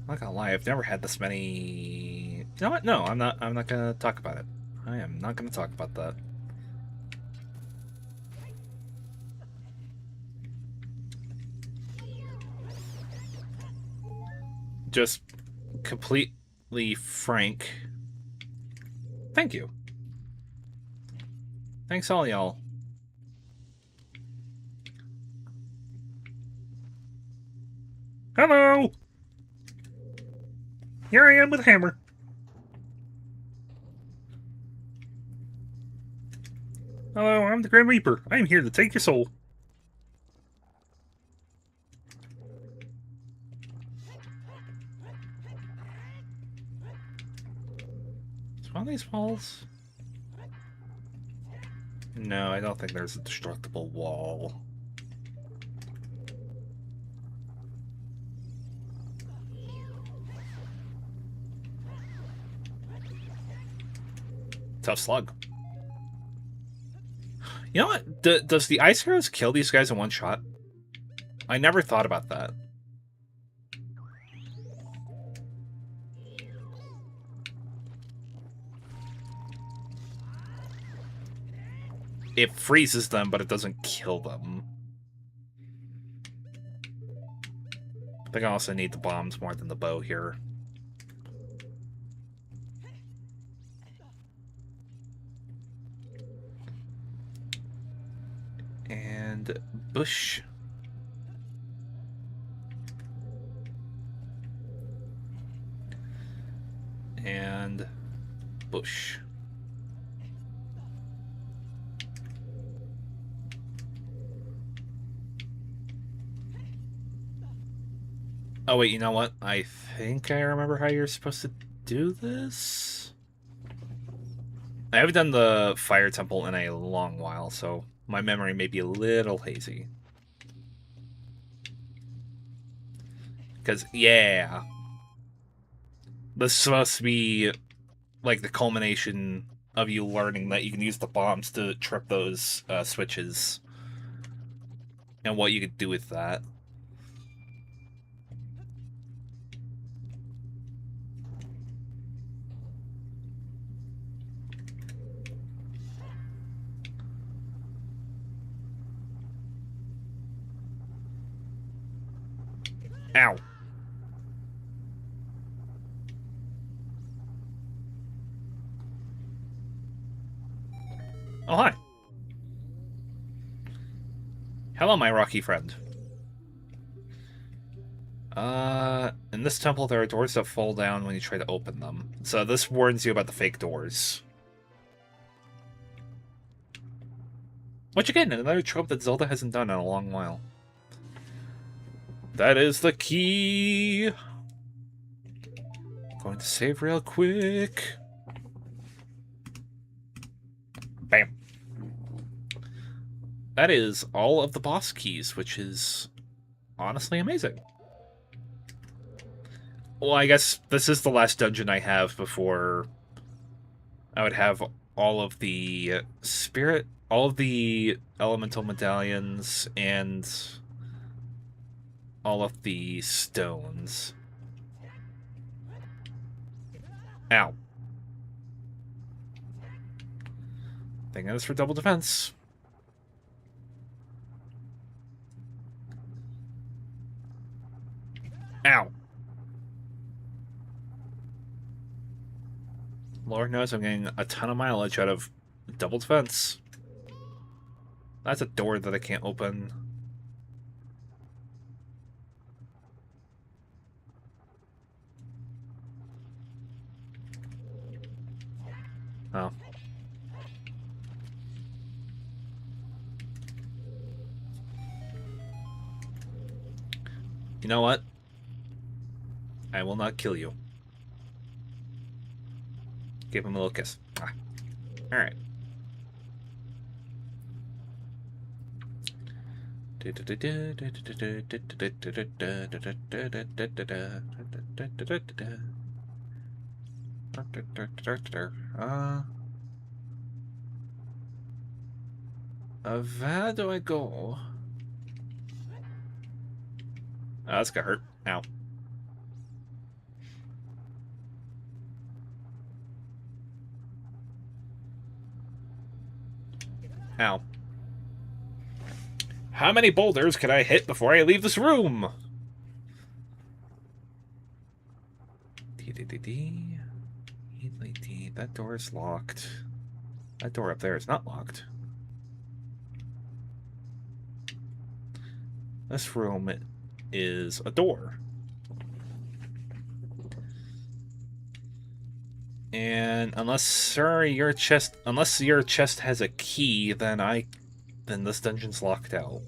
I'm not gonna lie, I've never had this many... You know what? No, I'm not gonna talk about it. I am not gonna talk about that. Just completely frank. Thank you. Thanks all y'all. Hello! Here I am with a hammer. Hello, I'm the Grim Reaper. I am here to take your soul. Is one of these walls? No, I don't think there's a destructible wall. Tough slug. You know what? Does the ice arrows kill these guys in one shot? I never thought about that. It freezes them, but it doesn't kill them. I think I also need the bombs more than the bow here. And bush. And bush. Oh wait, you know what? I think I remember how you're supposed to do this. I haven't done the fire temple in a long while, so my memory may be a little hazy. Because, yeah. This is supposed to be like the culmination of you learning that you can use the bombs to trip those switches. And what you could do with that. Ow. Oh, hi. Hello, my rocky friend. In this temple, there are doors that fall down when you try to open them. So this warns you about the fake doors. Which, again, another trope that Zelda hasn't done in a long while. That is the key! Going to save real quick. Bam. That is all of the boss keys, which is honestly amazing. Well, I guess this is the last dungeon I have before I would have all of the all of the elemental medallions, and all of the stones. Ow. Thank goodness for double defense. Ow. Lord knows I'm getting a ton of mileage out of double defense. That's a door that I can't open. Oh. You know what? I will not kill you. Give him a little kiss. Ah. Alright. Where do I go? Oh, that's gonna hurt. Ow. Ow. How many boulders can I hit before I leave this room? That door is locked. That door up there is not locked. This room is a door. And unless your chest has a key, then this dungeon's locked out.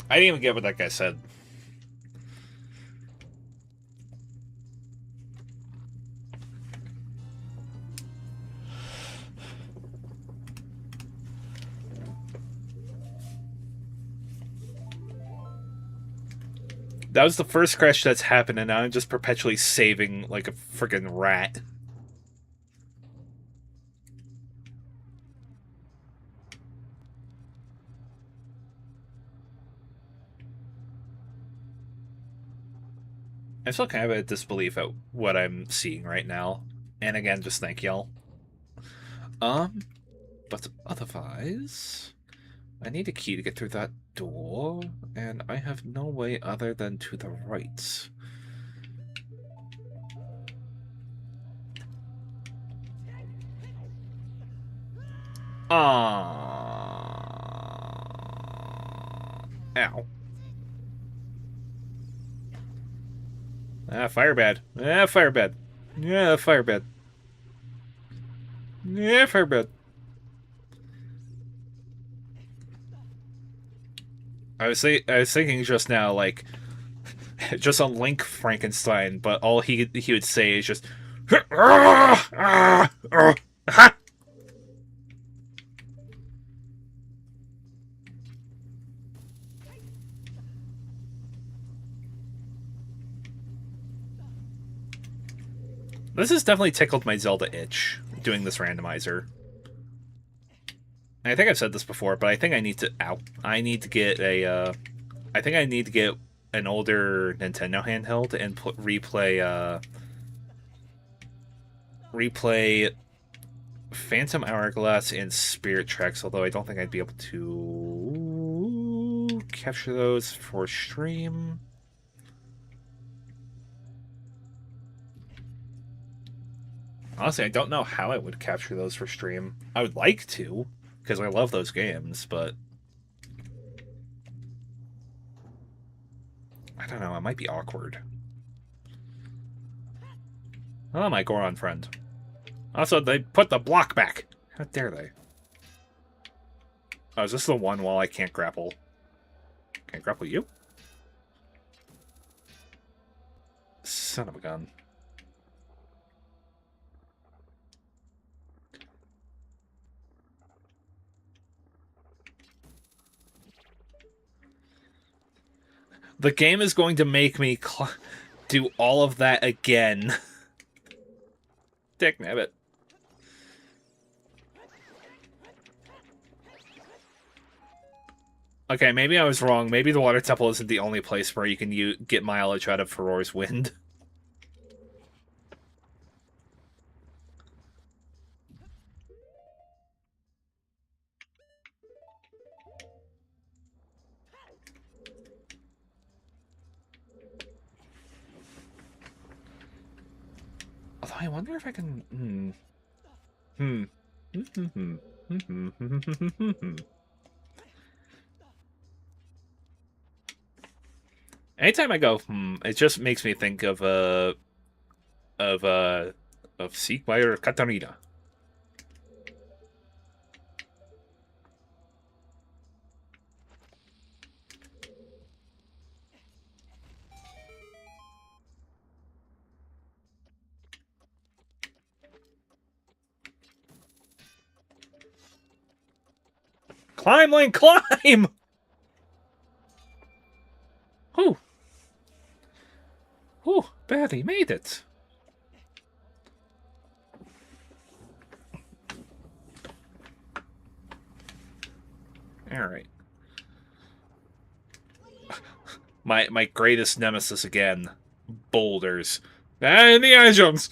I didn't even get what that guy said. That was the first crash that's happened, and now I'm just perpetually saving like a friggin' rat. I'm still kind of at disbelief at what I'm seeing right now. And again, just thank y'all. But otherwise, I need a key to get through that door, and I have no way other than to the right. Ow. Firebad. Firebad. Yeah, firebad. Yeah, firebad. I was thinking just now, like, just a Link Frankenstein, but all he would say is just. This has definitely tickled my Zelda itch, doing this randomizer. And I think I've said this before, but I think I need to. I need to get a. I think I need to get an older Nintendo handheld and replay Phantom Hourglass and Spirit Tracks. Although I don't think I'd be able to capture those for stream. Honestly, I don't know how I would capture those for stream. I would like to, because I love those games, but I don't know, it might be awkward. Oh, my Goron friend. Also, they put the block back. How dare they? Oh, is this the one wall I can't grapple? Can't grapple you? Son of a gun. The game is going to make me do all of that again. Dick nabbit. Okay, maybe I was wrong. Maybe the Water Temple isn't the only place where you can get mileage out of Farore's Wind. Although I wonder if I can... Anytime I go, it just makes me think of Siegmeyer Katarina. Climb, Link, climb! Whew. Whew, barely made it. Alright. My greatest nemesis again. Boulders. And the items!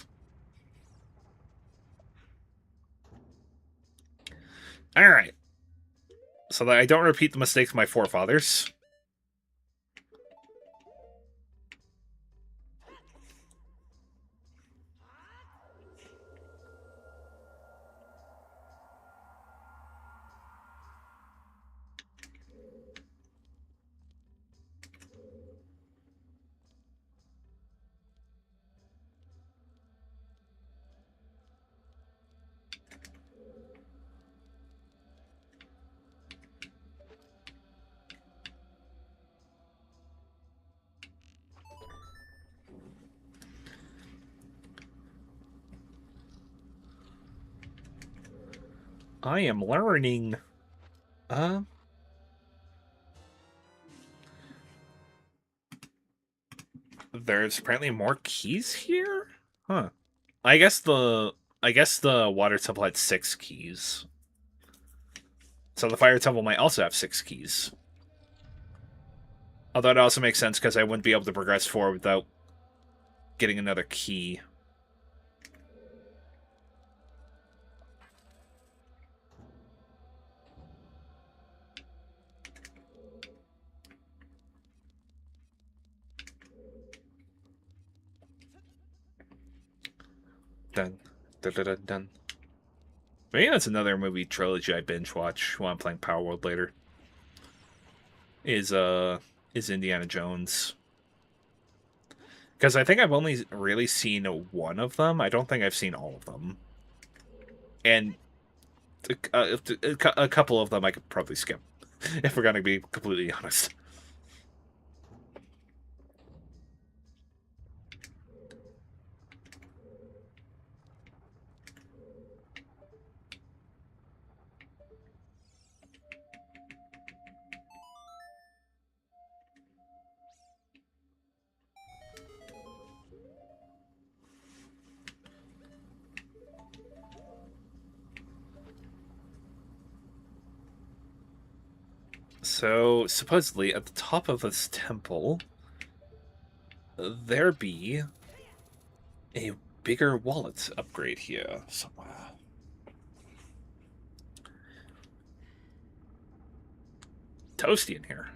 Alright. So that I don't repeat the mistakes of my forefathers. I am learning. There's apparently more keys here? Huh. I guess the Water Temple had 6 keys. So the Fire Temple might also have 6 keys. Although it also makes sense because I wouldn't be able to progress forward without getting another key. Dun. Dun, dun, dun, dun. Maybe that's another movie trilogy I binge watch while I'm playing Power World later. Is Indiana Jones. Because I think I've only really seen one of them. I don't think I've seen all of them. And a couple of them I could probably skip, if we're going to be completely honest. So, supposedly, at the top of this temple, there be a bigger wallet upgrade here somewhere. Toasty in here.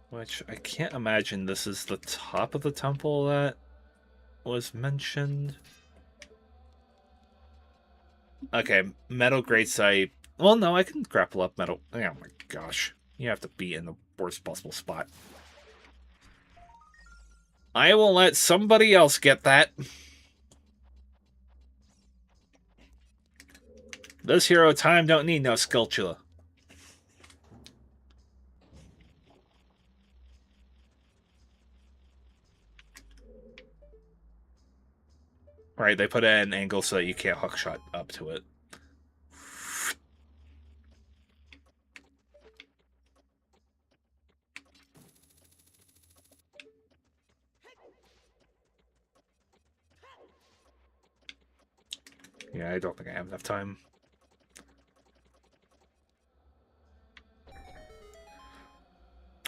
Which, I can't imagine this is the top of the temple that was mentioned. Okay, metal great sight. Well, no, I can grapple up metal. Oh my gosh. You have to be in the worst possible spot. I will let somebody else get that. This hero time don't need no sculpture. Right, they put it at an angle so that you can't hookshot up to it. Yeah, I don't think I have enough time.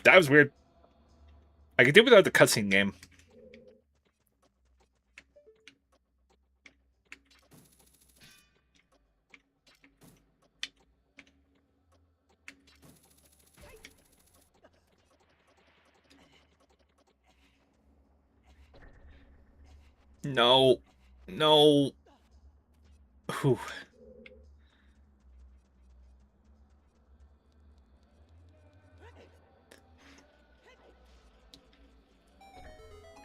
That was weird. I could do without the cutscene game. No. No. Whew.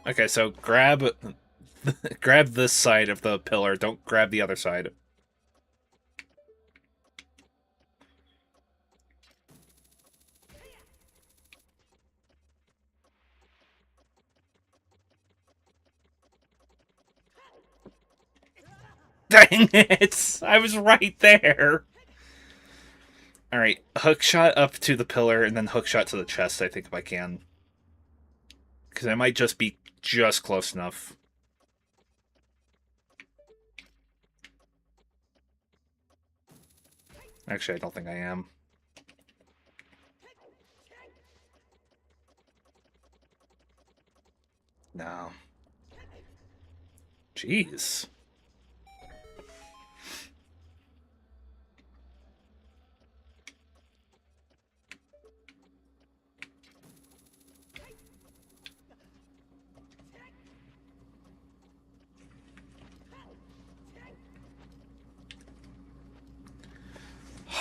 Okay, so grab grab this side of the pillar. Don't grab the other side. Dang it! I was right there. All right, hook shot up to the pillar and then hook shot to the chest. I think if I can, because I might just be just close enough. Actually, I don't think I am. No. Jeez.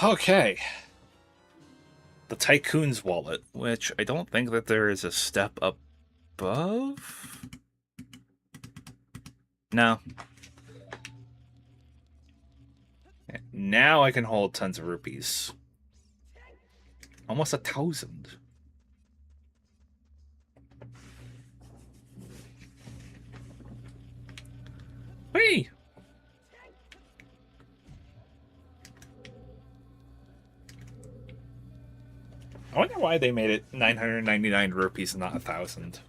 Okay. The Tycoon's wallet, which I don't think that there is a step above. No. Now I can hold tons of rupees. Almost 1,000. Whee! I wonder why they made it 999 rupees and not 1,000.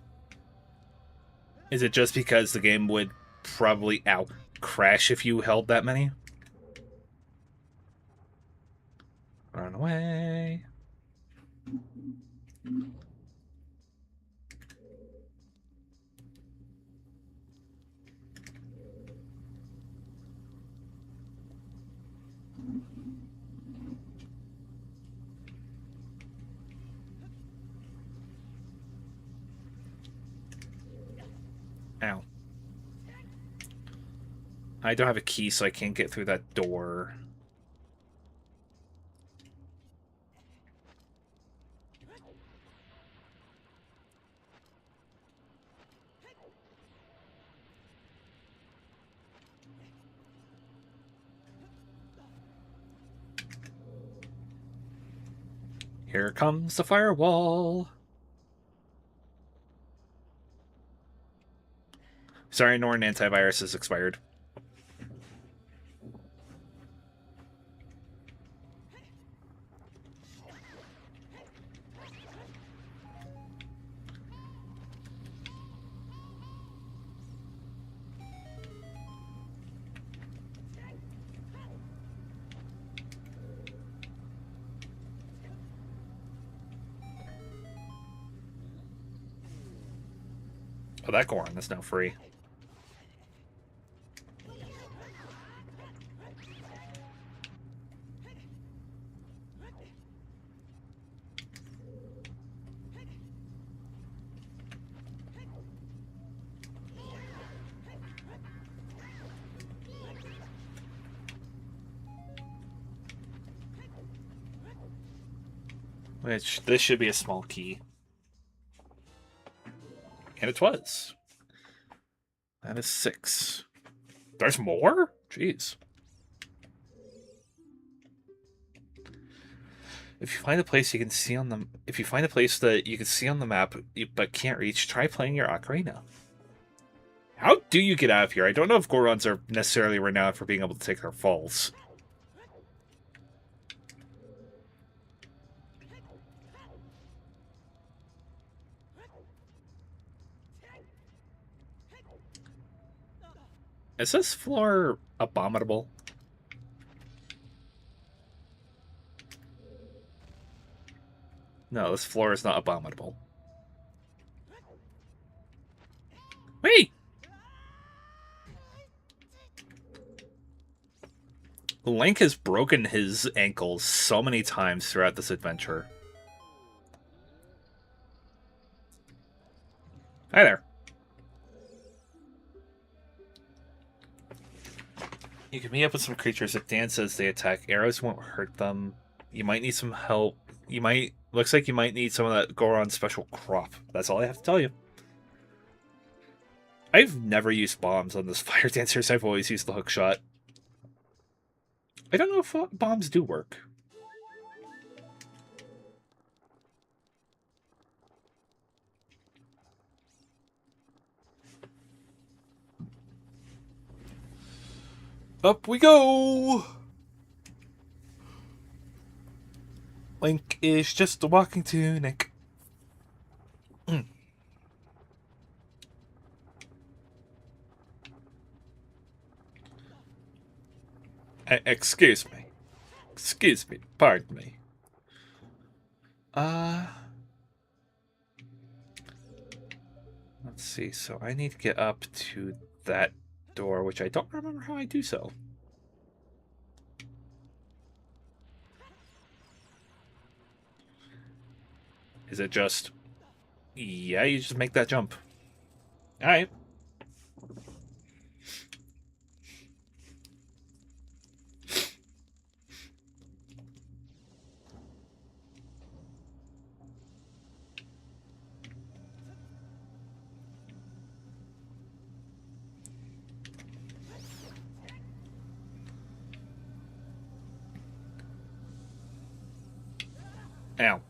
Is it just because the game would probably crash if you held that many? Run away. Ow. I don't have a key, so I can't get through that door. Here comes the firewall. Sorry, Norton antivirus is expired. Oh, that Goron is now free. Which, this should be a small key. And it was. That is 6. There's more? Jeez. If you find a place you can see on the... If you find a place that you can see on the map but can't reach, try playing your Ocarina. How do you get out of here? I don't know if Gorons are necessarily renowned for being able to take their falls. Is this floor abominable? No, this floor is not abominable. Wait! Link has broken his ankles so many times throughout this adventure. Hi there. You can meet up with some creatures that dance as they attack. Arrows won't hurt them. You might need some help. Looks like you might need some of that Goron special crop. That's all I have to tell you. I've never used bombs on this fire dancers. I've always used the hook shot. I don't know if bombs do work. Up we go! Link is just a walking tunic. Excuse me. Excuse me. Pardon me. Let's see. So I need to get up to that door, which I don't remember how I do so. Is it just... Yeah, you just make that jump. Alright. Ow.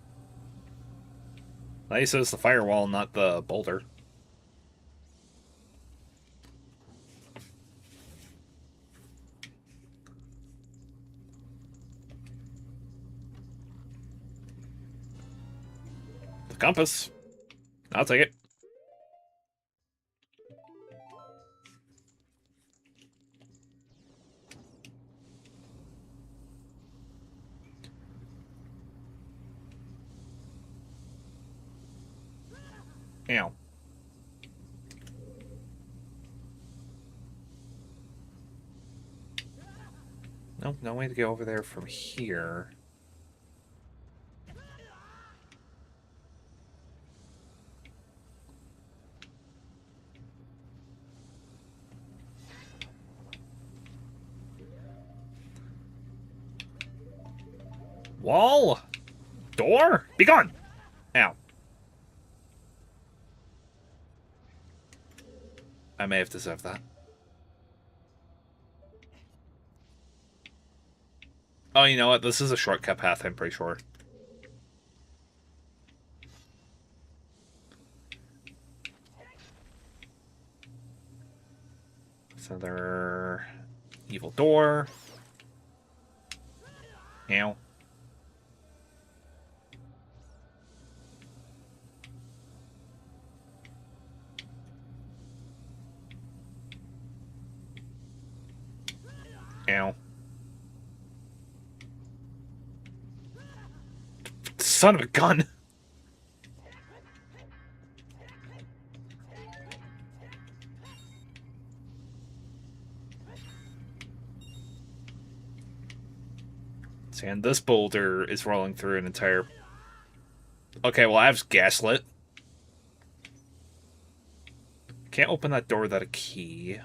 Nice, it's the firewall, not the boulder. The compass. I'll take it. Ow. Nope, no way to get over there from here. Wall! Door! Be gone! Ow. I may have deserved that. Oh, you know what? This is a shortcut path, I'm pretty sure. It's another evil door. Ow. Ow. Son of a gun! And this boulder is rolling through an entire... Okay, well, I have gaslit. Can't open that door without a key.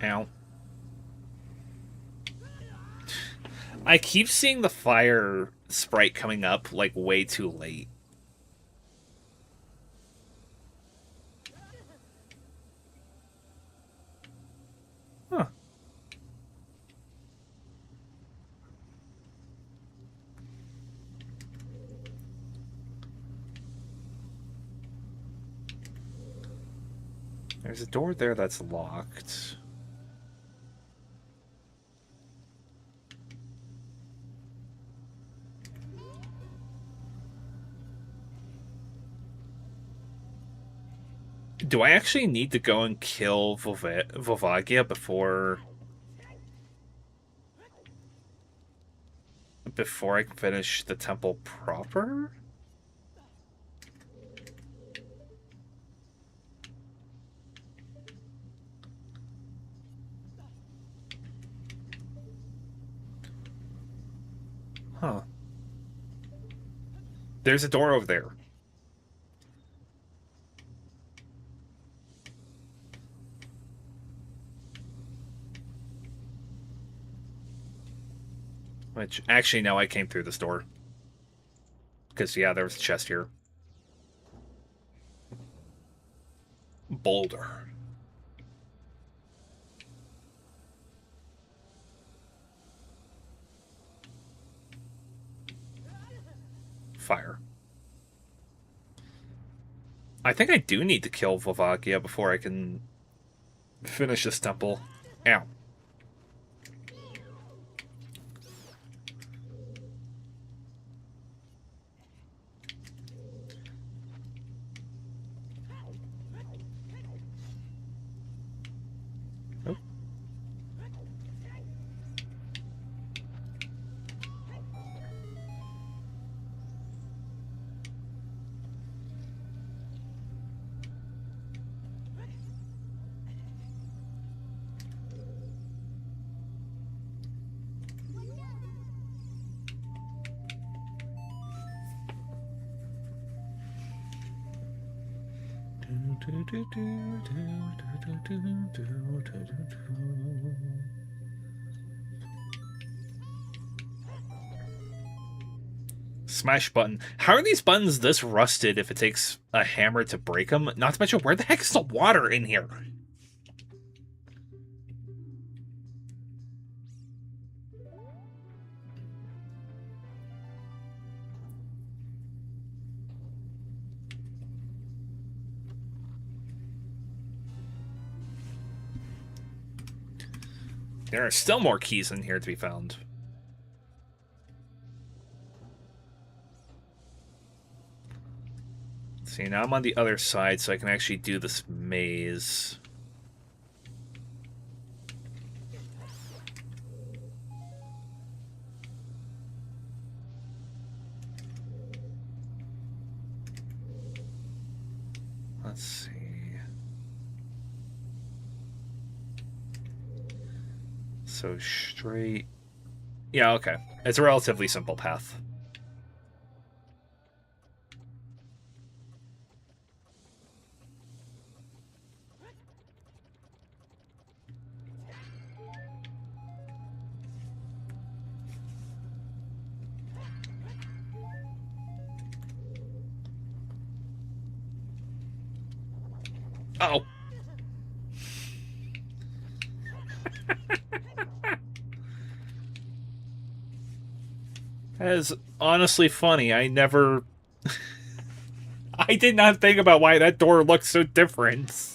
Ow. I keep seeing the fire sprite coming up, like, way too late. There's a door there that's locked. Do I actually need to go and kill Volvagia before I can finish the temple proper? Huh. There's a door over there. Which, actually, no, I came through this door. Because, yeah, there was a chest here. Boulder. Fire. I think I do need to kill Volvagia before I can finish this temple. Ow. Oh. Smash button. How are these buttons this rusted if it takes a hammer to break them? Not to mention, where the heck is the water in here? There are still more keys in here to be found. See, now I'm on the other side, so I can actually do this maze. Let's see. So straight. Yeah, okay. It's a relatively simple path. Uh-oh. That is honestly funny. I never... I did not think about why that door looked so different.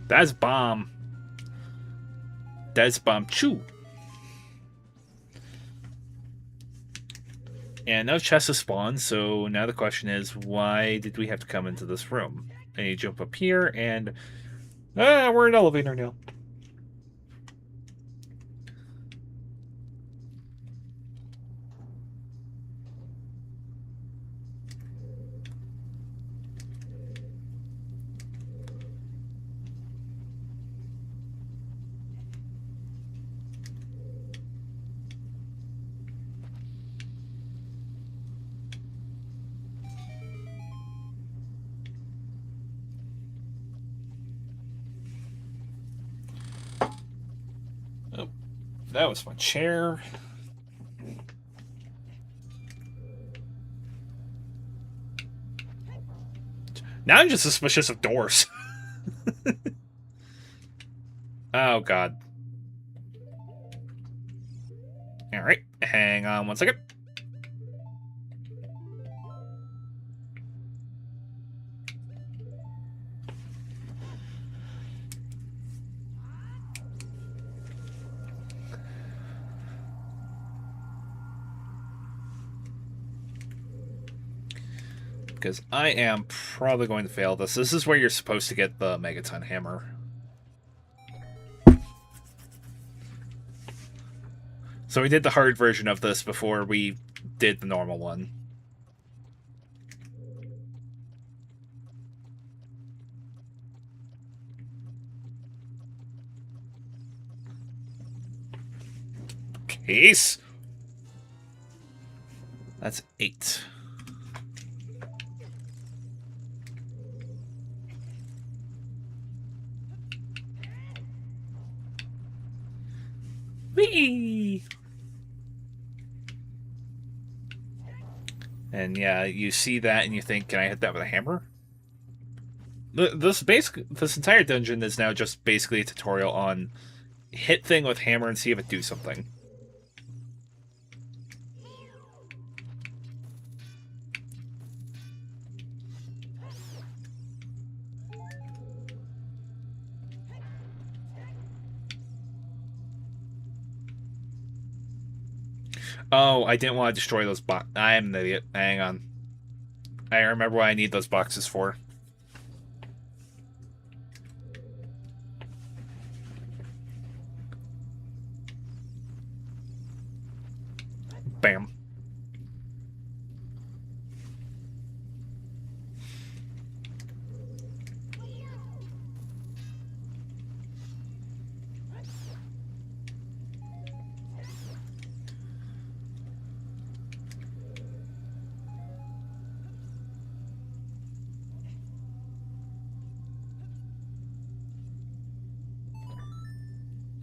That's bomb. That's bomb. Chew. And no chest has spawned, so now the question is, why did we have to come into this room? And you jump up here, and... we're in an elevator now. That was my chair. Now I'm just suspicious of doors. Oh, God. Alright, hang on 1 second. Because I am probably going to fail this. This is where you're supposed to get the Megaton Hammer. So we did the hard version of this before we did the normal one. Case. That's 8. Whee! And yeah, you see that and you think, can I hit that with a hammer? This entire dungeon is now just basically a tutorial on hit thing with hammer and see if it do something. Oh, I didn't want to destroy those boxes. I am an idiot. Hang on. I remember what I need those boxes for. Bam.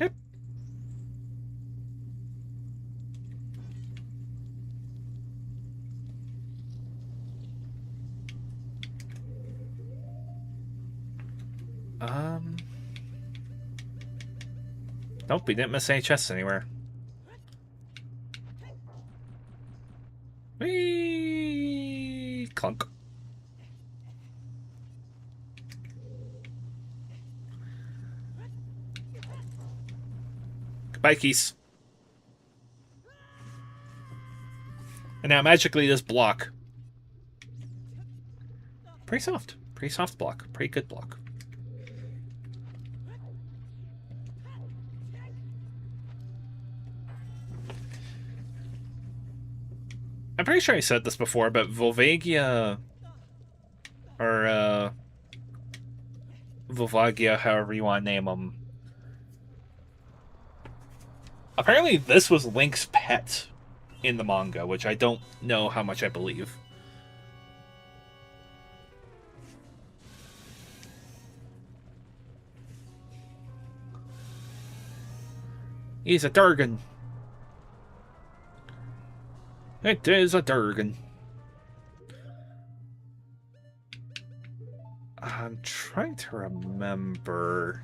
Yep. Nope, we didn't miss any chests anywhere. Whee! Clunk. Goodbye, Keys. And now magically this block. Pretty soft. Pretty soft block. Pretty good block. I'm pretty sure I said this before, but Volvagia, or Volvagia, however you want to name them. Apparently this was Link's pet in the manga, which I don't know how much I believe. He's a Durgan. It is a Durgan. I'm trying to remember.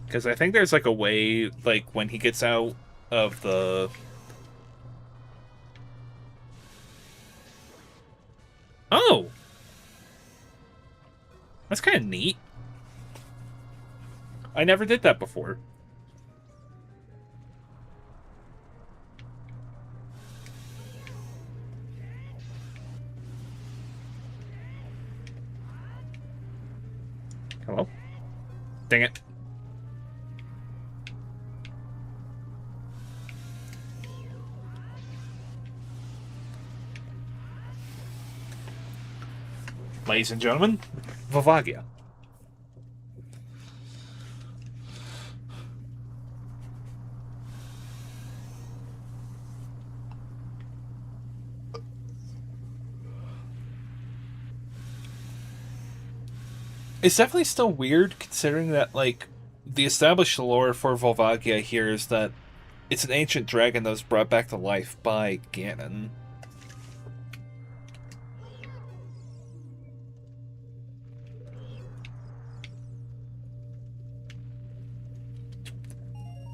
Because I think there's like a way, like when he gets out of the... Oh! That's kind of neat. I never did that before. Hello? Dang it. Ladies and gentlemen, Volvagia. It's definitely still weird considering that, like, the established lore for Volvagia here is that it's an ancient dragon that was brought back to life by Ganon.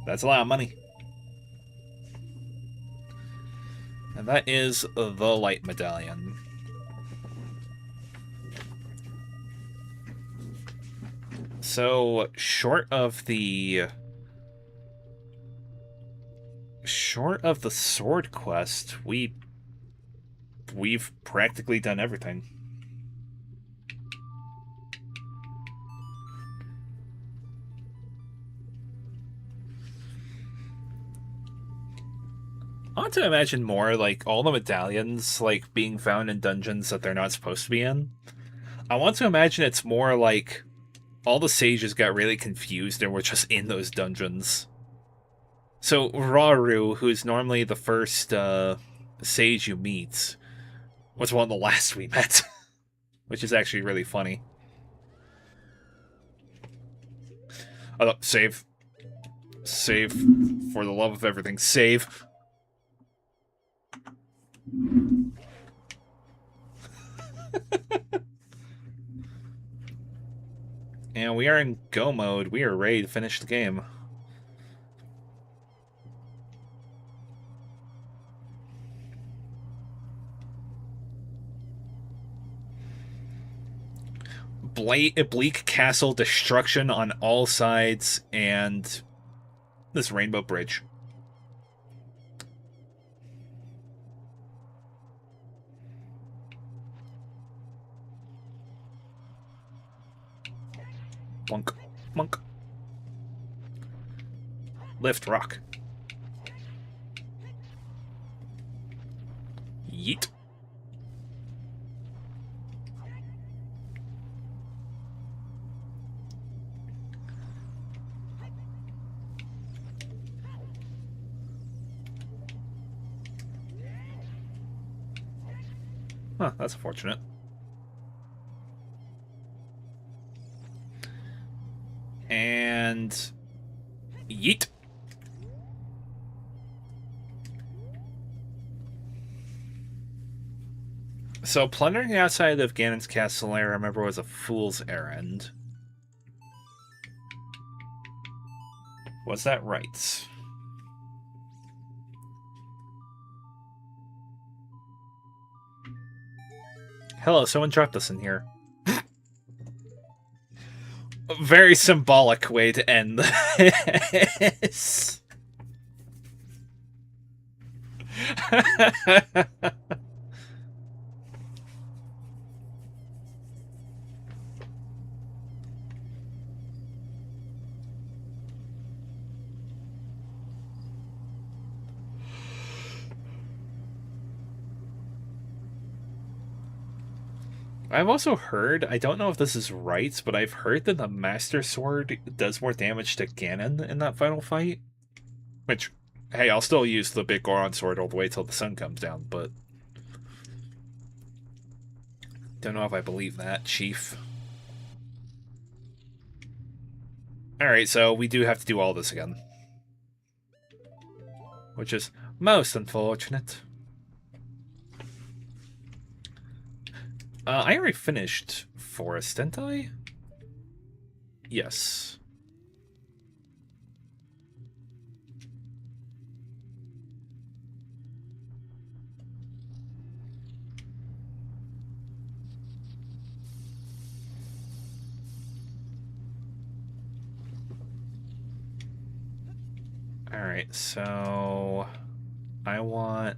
That's a lot of money. And that is the Light Medallion. So, short of the sword quest, we've practically done everything. I want to imagine more, like, all the medallions, like, being found in dungeons that they're not supposed to be in. I want to imagine it's more like all the sages got really confused and were just in those dungeons. So Rauru, who's normally the first sage you meet, was one of the last we met, which is actually really funny. Save. Save. For the love of everything, save. And we are in go mode. We are ready to finish the game. Bleak castle destruction on all sides, and this rainbow bridge. Plunk. Plunk. Lift rock. Yeet. Huh, that's unfortunate. And yeet. So plundering the outside of Ganon's castle, I remember, was a fool's errand. Was that right? Hello, someone dropped us in here. A very symbolic way to end this. I've also heard, I don't know if this is right, but I've heard that the Master Sword does more damage to Ganon in that final fight. Which, hey, I'll still use the big Goron sword all the way till the sun comes down, but don't know if I believe that, Chief. Alright, so we do have to do all this again. Which is most unfortunate. I already finished Forest, didn't I? Yes. Alright, so I want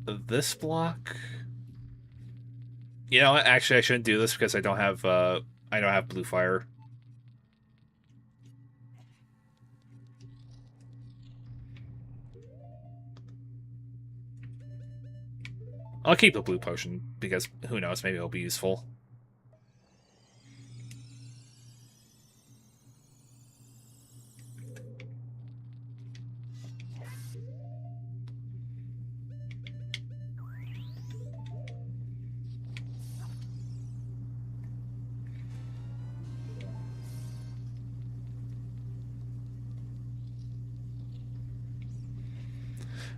this block. You know what? Actually, I shouldn't do this because I don't have blue fire. I'll keep the blue potion because who knows, maybe it'll be useful.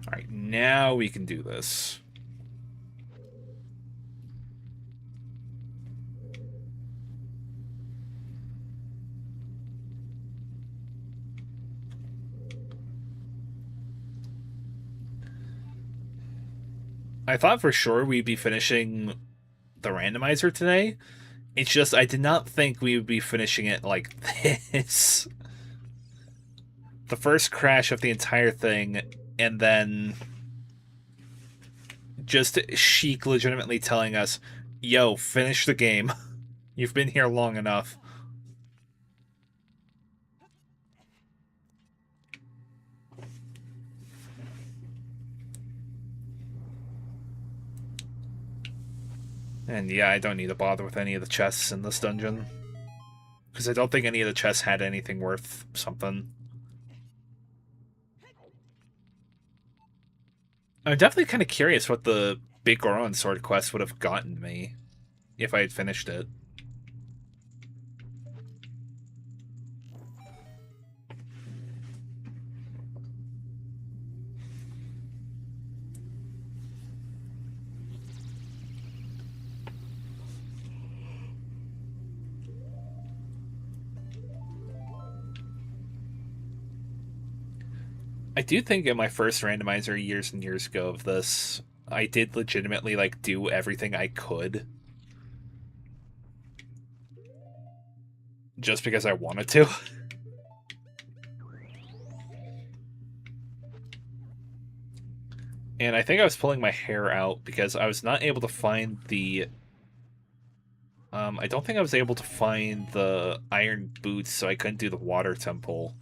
Alright, now we can do this. I thought for sure we'd be finishing the randomizer today. It's just I did not think we would be finishing it like this. The first crash of the entire thing, and then just Sheik legitimately telling us, yo, finish the game. You've been here long enough. And yeah, I don't need to bother with any of the chests in this dungeon. Because I don't think any of the chests had anything worth something. I'm definitely kind of curious what the Big Goron Sword quest would have gotten me if I had finished it. I do think in my first randomizer years and years ago of this, I did legitimately like do everything I could just because I wanted to. And I think I was pulling my hair out because I was not able to find the I don't think I was able to find the iron boots, so I couldn't do the water temple.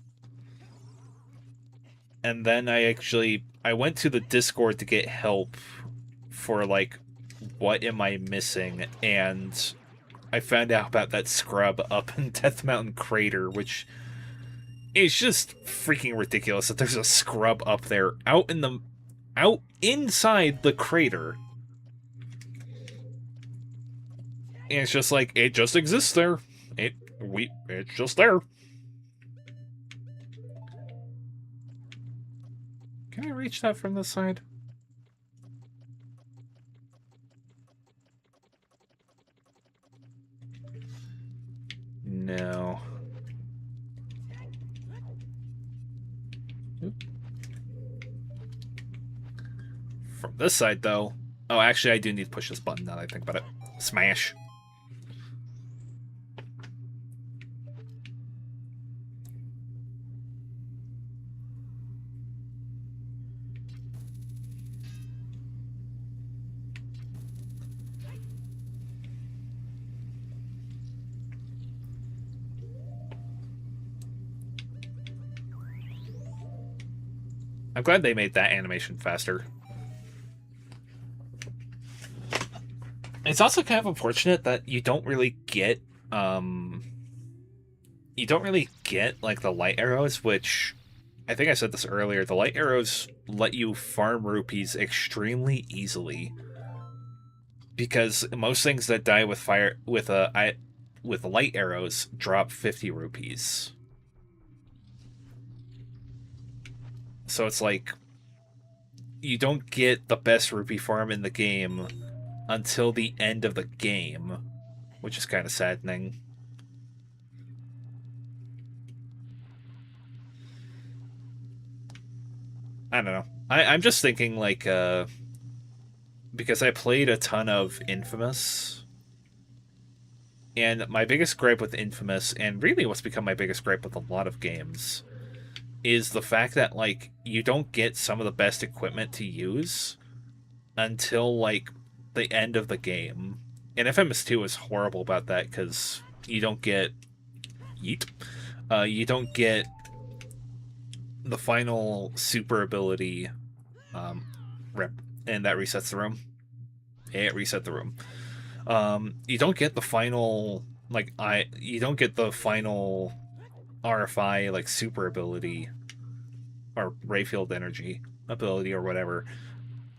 And then I went to the Discord to get help for like what am I missing, and I found out about that scrub up in Death Mountain Crater, which is just freaking ridiculous that there's a scrub up there out inside the crater. And it's just like it just exists there. It's just there. Can I reach that from this side? No. Oop. From this side, though. Oh, actually, I do need to push this button now that I think about it. Smash. I'm glad they made that animation faster. It's also kind of unfortunate that you don't really get like the light arrows, which I think I said this earlier. The light arrows let you farm rupees extremely easily because most things that die with light arrows drop 50 rupees. So it's like you don't get the best rupee farm in the game until the end of the game, which is kind of saddening. I don't know. I'm just thinking like because I played a ton of Infamous, and my biggest gripe with Infamous, and really what's become my biggest gripe with a lot of games, is the fact that like you don't get some of the best equipment to use until like the end of the game. And Infamous 2 is horrible about that because you don't get you don't get the final super ability rip, and that resets the room. It reset the room. You don't get the final you don't get the final RFI like super ability or Rayfield energy ability or whatever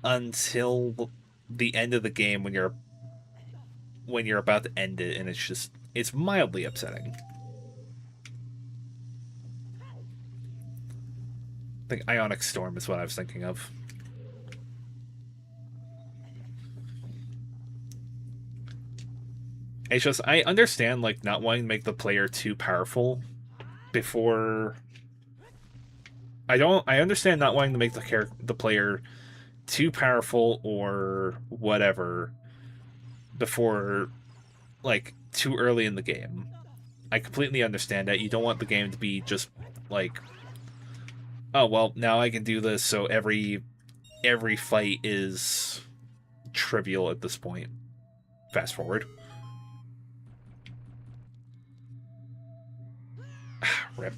until the end of the game when you're about to end it, and it's mildly upsetting. I think Ionic Storm is what I was thinking of. It's just, I understand, like, not wanting to make the player too powerful before... I understand not wanting to make the player too powerful or whatever before, like, too early in the game. I completely understand that. You don't want the game to be just, like, oh, well, now I can do this, so every fight is trivial at this point. Fast forward. Rip.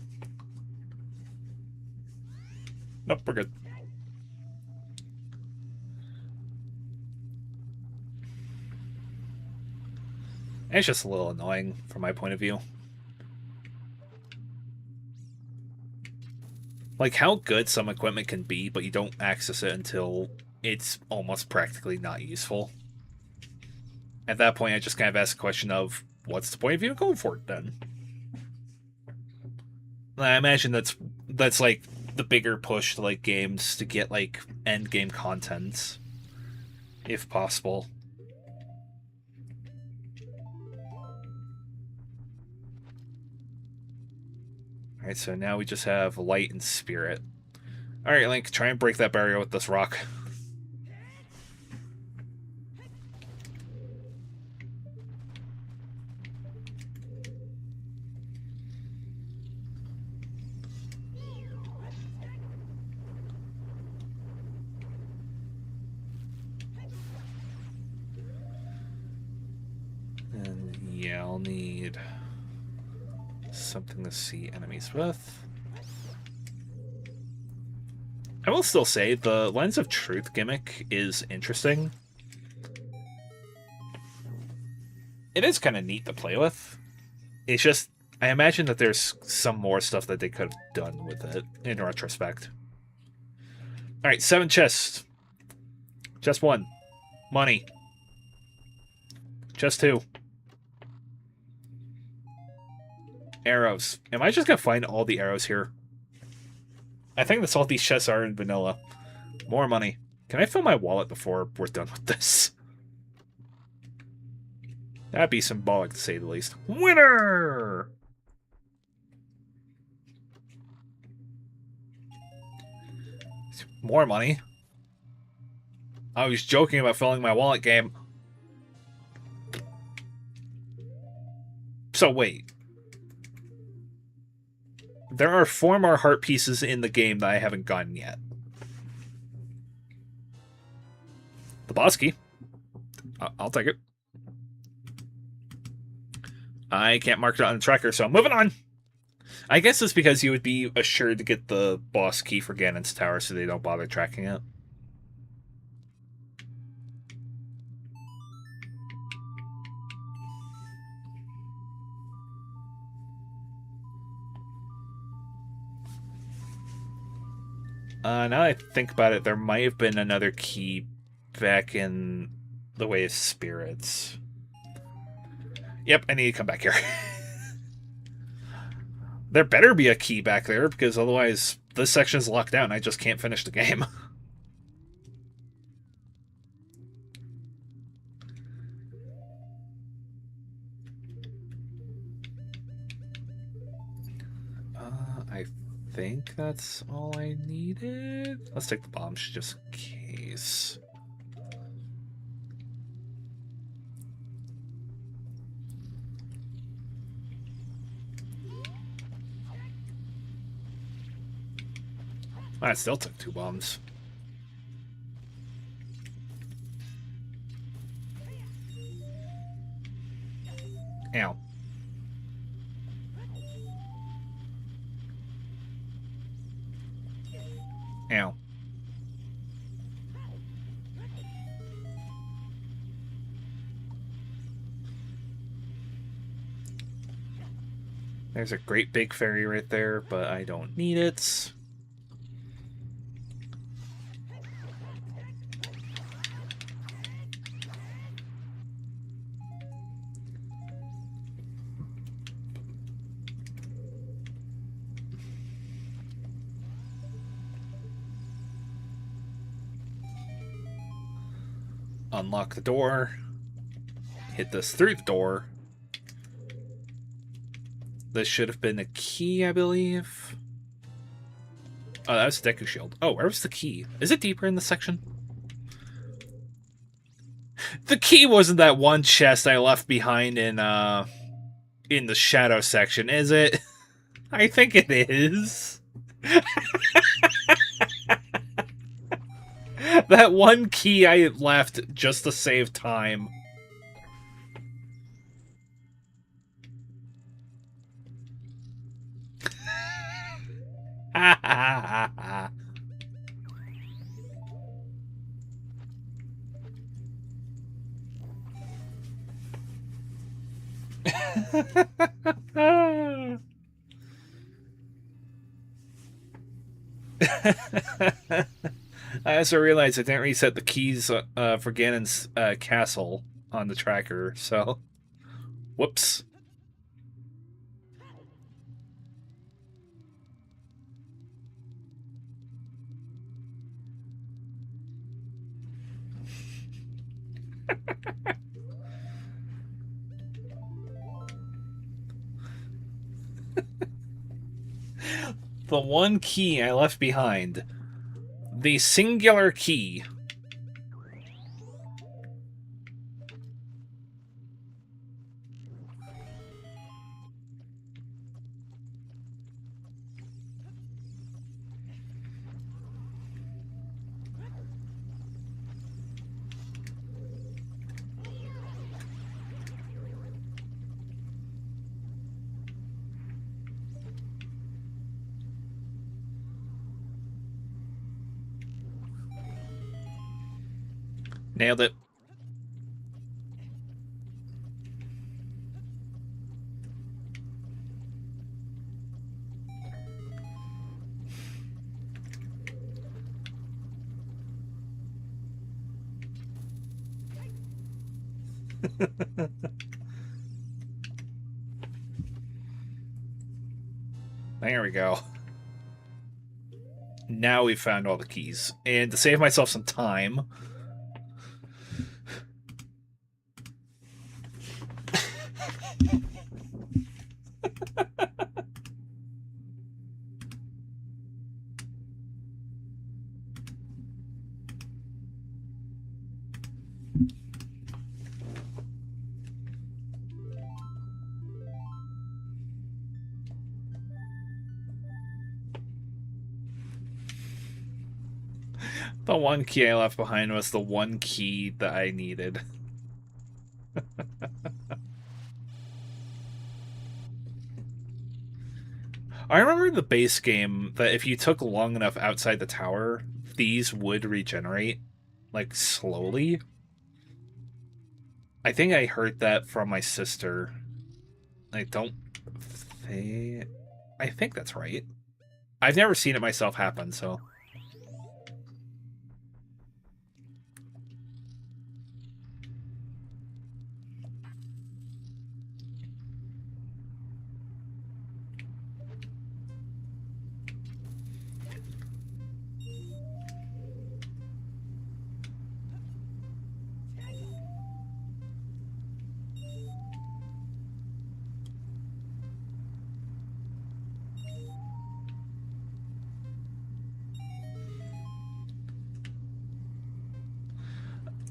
Nope, we're good. It's just a little annoying from my point of view. Like, how good some equipment can be, but you don't access it until it's almost practically not useful. At that point, I just kind of ask the question of, what's the point of you going for it, then? I imagine that's like, the bigger push to, like, games to get, like, end game content, if possible. Alright, so now we just have light and spirit. Alright, Link, try and break that barrier with this rock. And yeah, I'll need something to see enemies with. I will still say the Lens of Truth gimmick is interesting. It is kind of neat to play with. It's just, I imagine that there's some more stuff that they could have done with it in retrospect. Alright, 7 chests. Chest 1. Money. Chest 2. Arrows. Am I just gonna find all the arrows here? I think that's all these chests are in vanilla. More money. Can I fill my wallet before we're done with this? That'd be symbolic, to say the least. Winner! More money. I was joking about filling my wallet game. So wait. There are 4 more heart pieces in the game that I haven't gotten yet. The boss key. I'll take it. I can't mark it on the tracker, so I'm moving on. I guess it's because you would be assured to get the boss key for Ganon's tower, so they don't bother tracking it. Now I think about it, there might have been another key back in the Way of Spirits. Yep, I need to come back here. There better be a key back there, because otherwise this section's locked down. I just can't finish the game. I think that's all I needed. Let's take the bombs just in case. I still took 2 bombs. Ow. Ow. There's a great big fairy right there, but I don't need it. Unlock the door. Hit this through the door. This should have been a key, I believe. Oh, that was Deku Shield. Oh, where was the key? Is it deeper in the section? The key wasn't that one chest I left behind in the shadow section, is it? I think it is. That one key I left just to save time. Ha ha ha ha. I also realized I didn't reset the keys for Ganon's castle on the tracker, so whoops. The one key I left behind. The singular key. Nailed it. There we go. Now we've found all the keys. And to save myself some time... The one key I left behind was the one key that I needed. I remember in the base game that if you took long enough outside the tower, these would regenerate, like, slowly. I think I heard that from my sister. I don't think... I think that's right. I've never seen it myself happen, so...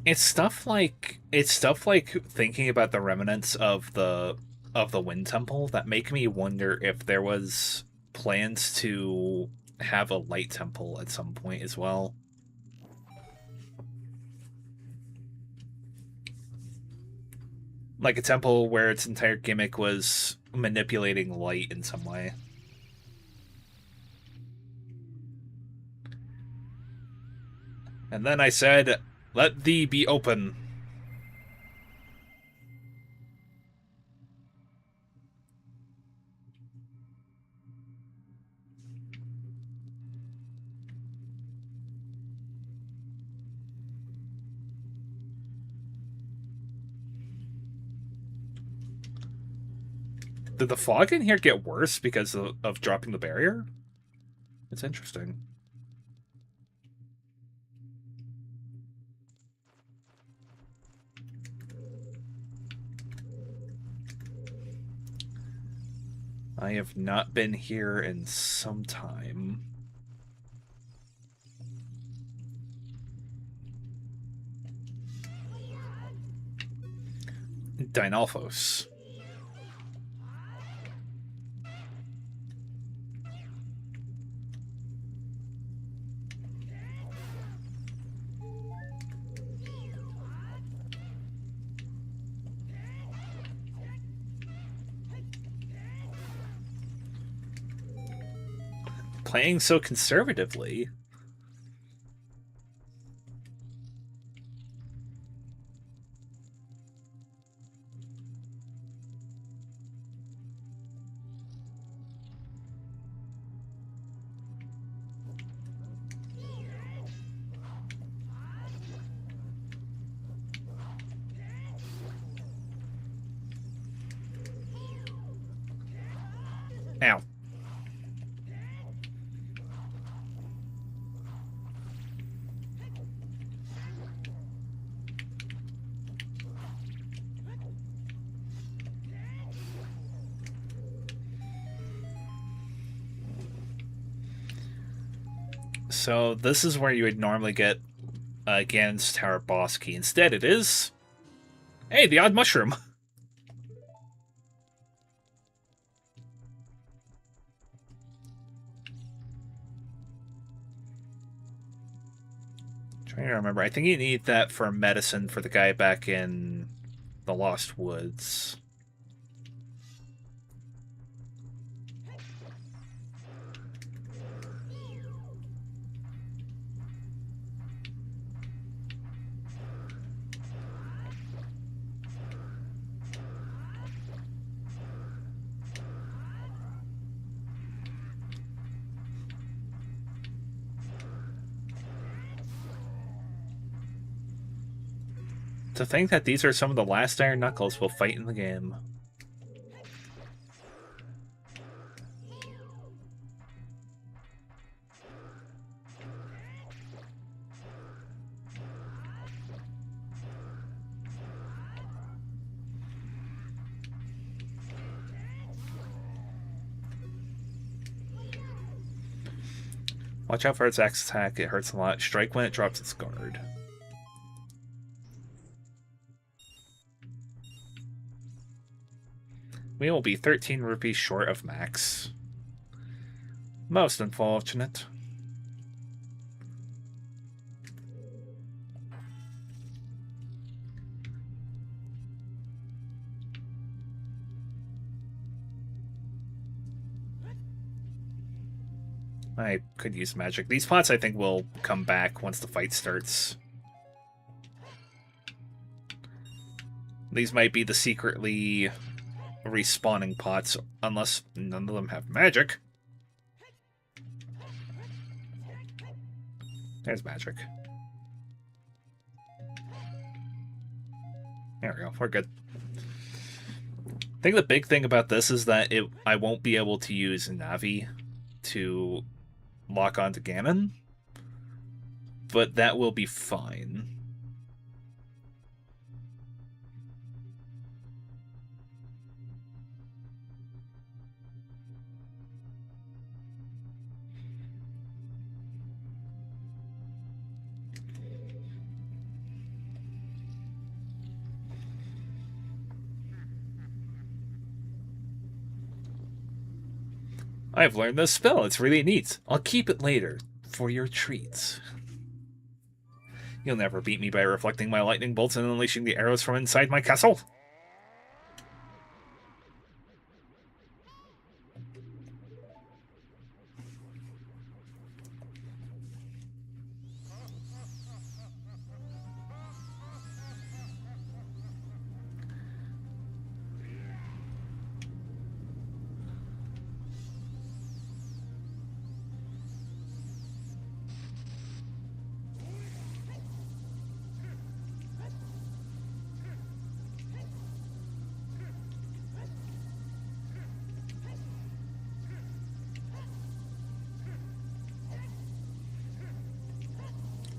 It's stuff like thinking about the remnants of the Wind Temple that make me wonder if there was plans to have a Light Temple at some point as well. Like a temple where its entire gimmick was manipulating light in some way. And then I said, "Let thee be open." Did the fog in here get worse because of dropping the barrier? It's interesting. I have not been here in some time. Dinalphos. Playing so conservatively. Ow. So this is where you would normally get Ganon's Tower boss key. Instead it is... Hey, the odd mushroom! Trying to remember. I think you need that for medicine for the guy back in the Lost Woods. To think that these are some of the last Iron Knuckles we'll fight in the game. Watch out for its axe attack, it hurts a lot. Strike when it drops its guard. We will be 13 rupees short of max. Most unfortunate. I could use magic. These pots, I think, will come back once the fight starts. These might be the secretly respawning pots, unless none of them have magic. There's magic. There we go. We're good. I think the big thing about this is that I won't be able to use Navi to lock onto Ganon, but that will be fine. I've learned this spell. It's really neat. I'll keep it later for your treats. You'll never beat me by reflecting my lightning bolts and unleashing the arrows from inside my castle.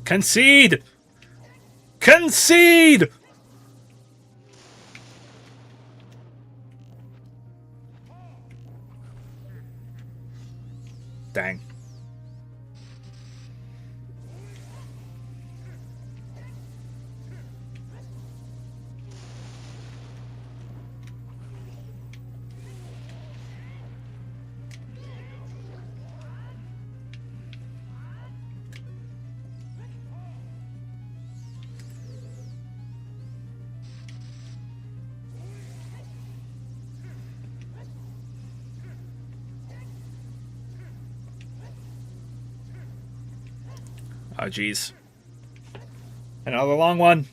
Concede! Concede! Dang. Oh, jeez. Another long one.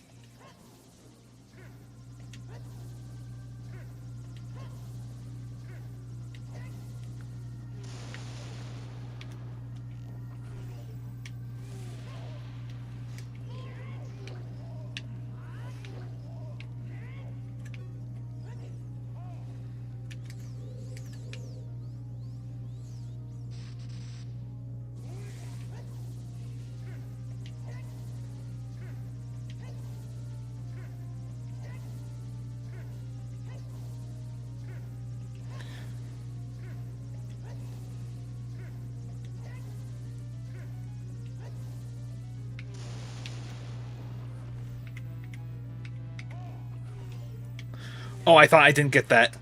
Oh, I thought I didn't get that.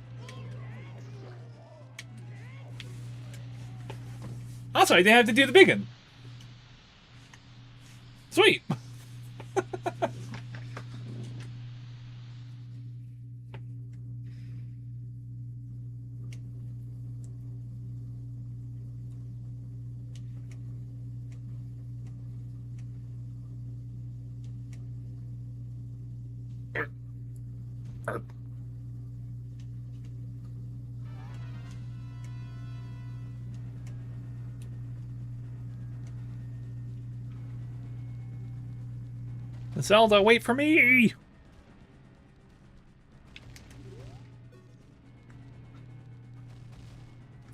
Also, I didn't have to do the big one. Sweet. Zelda, wait for me!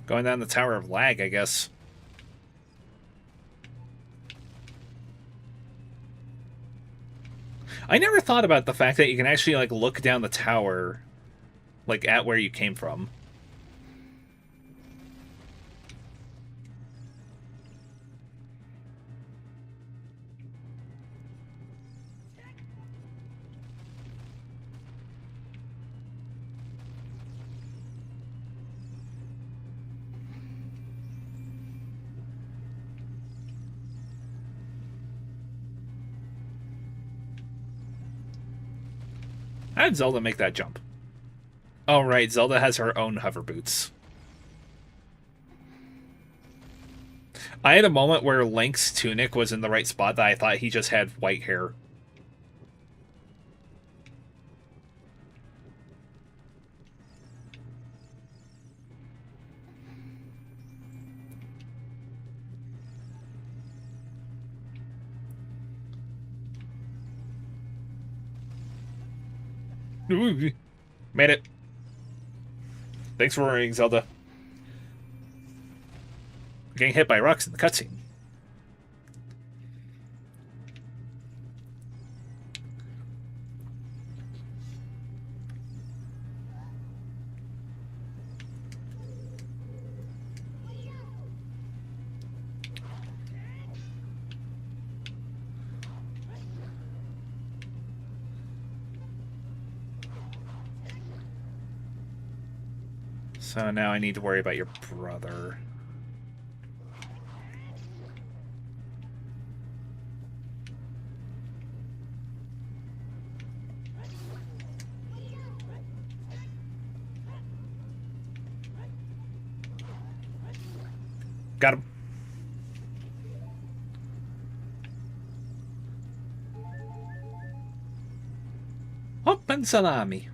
Going down the Tower of Lag, I guess. I never thought about the fact that you can actually, like, look down the tower, like, at where you came from. How did Zelda make that jump? Oh, right, Zelda has her own hover boots. I had a moment where Link's tunic was in the right spot that I thought he just had white hair. Ooh, made it. Thanks for worrying, Zelda. Getting hit by rocks in the cutscene. So now I need to worry about your brother. Got him. Open salami.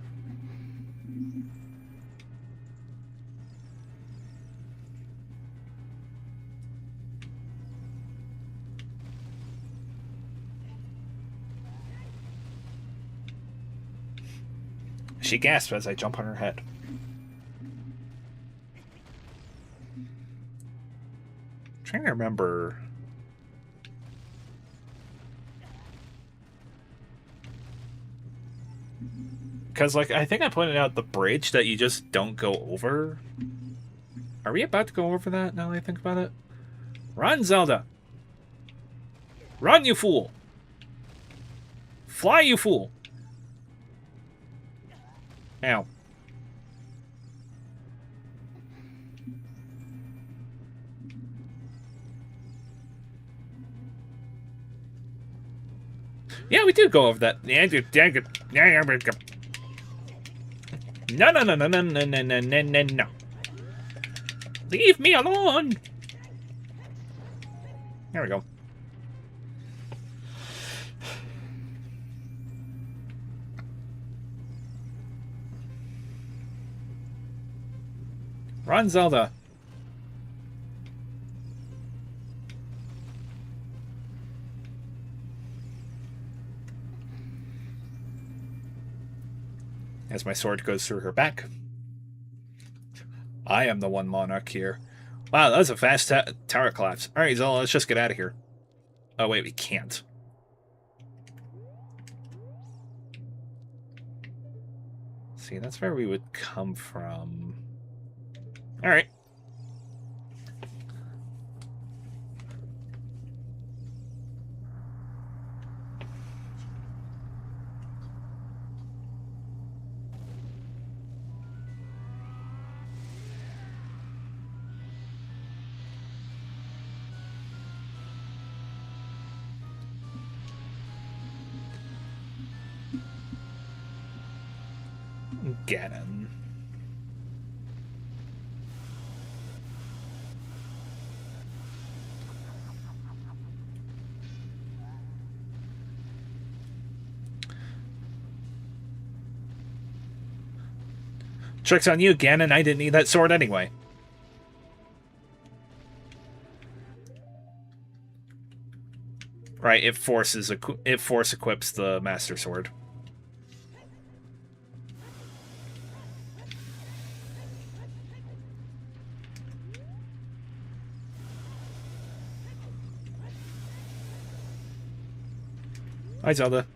She gasps as I jump on her head. I'm trying to remember. Because, like, I think I pointed out the bridge that you just don't go over. Are we about to go over that now that I think about it? Run, Zelda! Run, you fool! Fly, you fool! Ow. Yeah, we do go over that. No, no, no, no, no, no, no, no, no, no, no. Leave me alone! There we go. Run, Zelda. As my sword goes through her back. I am the one monarch here. Wow, that was a fast tower collapse. Alright, Zelda, let's just get out of here. Oh, wait, we can't. See, that's where we would come from. Alright. Ganon. Trick's on you, Ganon. I didn't need that sword anyway. Right, it force equips the Master Sword. Hi, Zelda.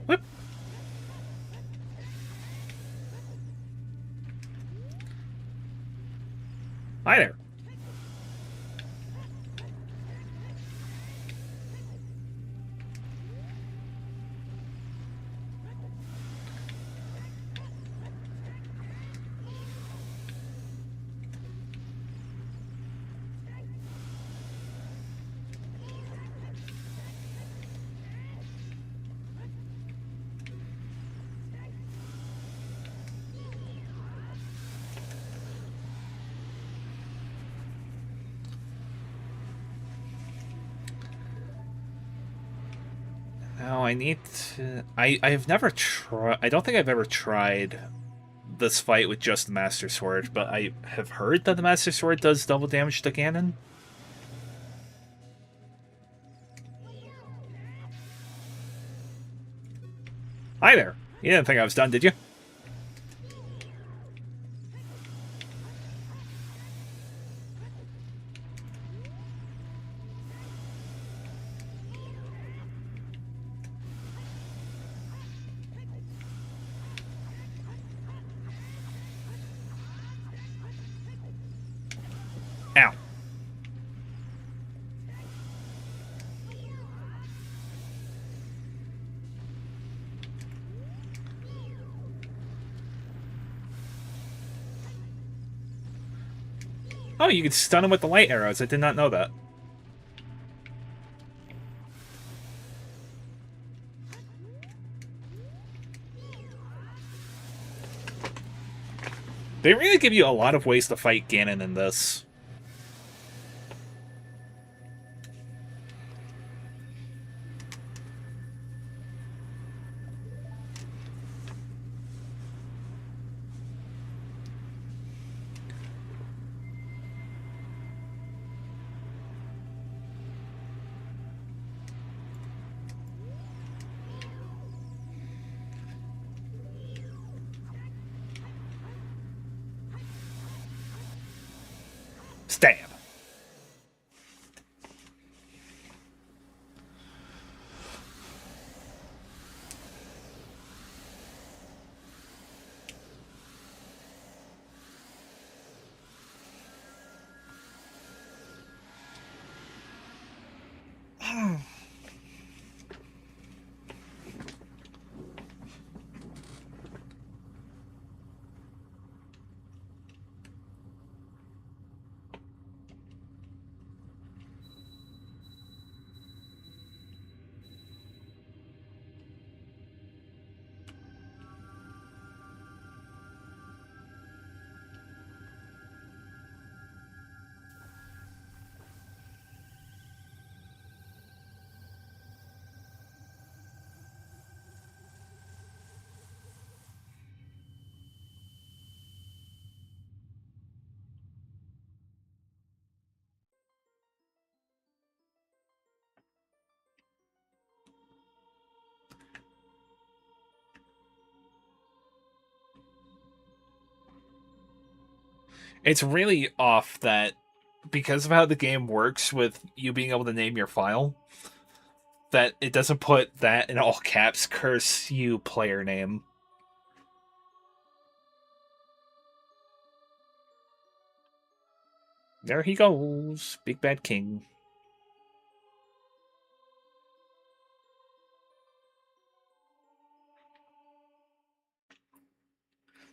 Whoop. Hi there. Now I need to... I've never tried... I don't think I've ever tried this fight with just the Master Sword, but I have heard that the Master Sword does double damage to Ganon. Hi there. You didn't think I was done, did you? Ow. Oh, you can stun him with the light arrows. I did not know that. They really give you a lot of ways to fight Ganon in this. It's really off that because of how the game works with you being able to name your file, that it doesn't put that in all caps curse you player name. There he goes, Big Bad King.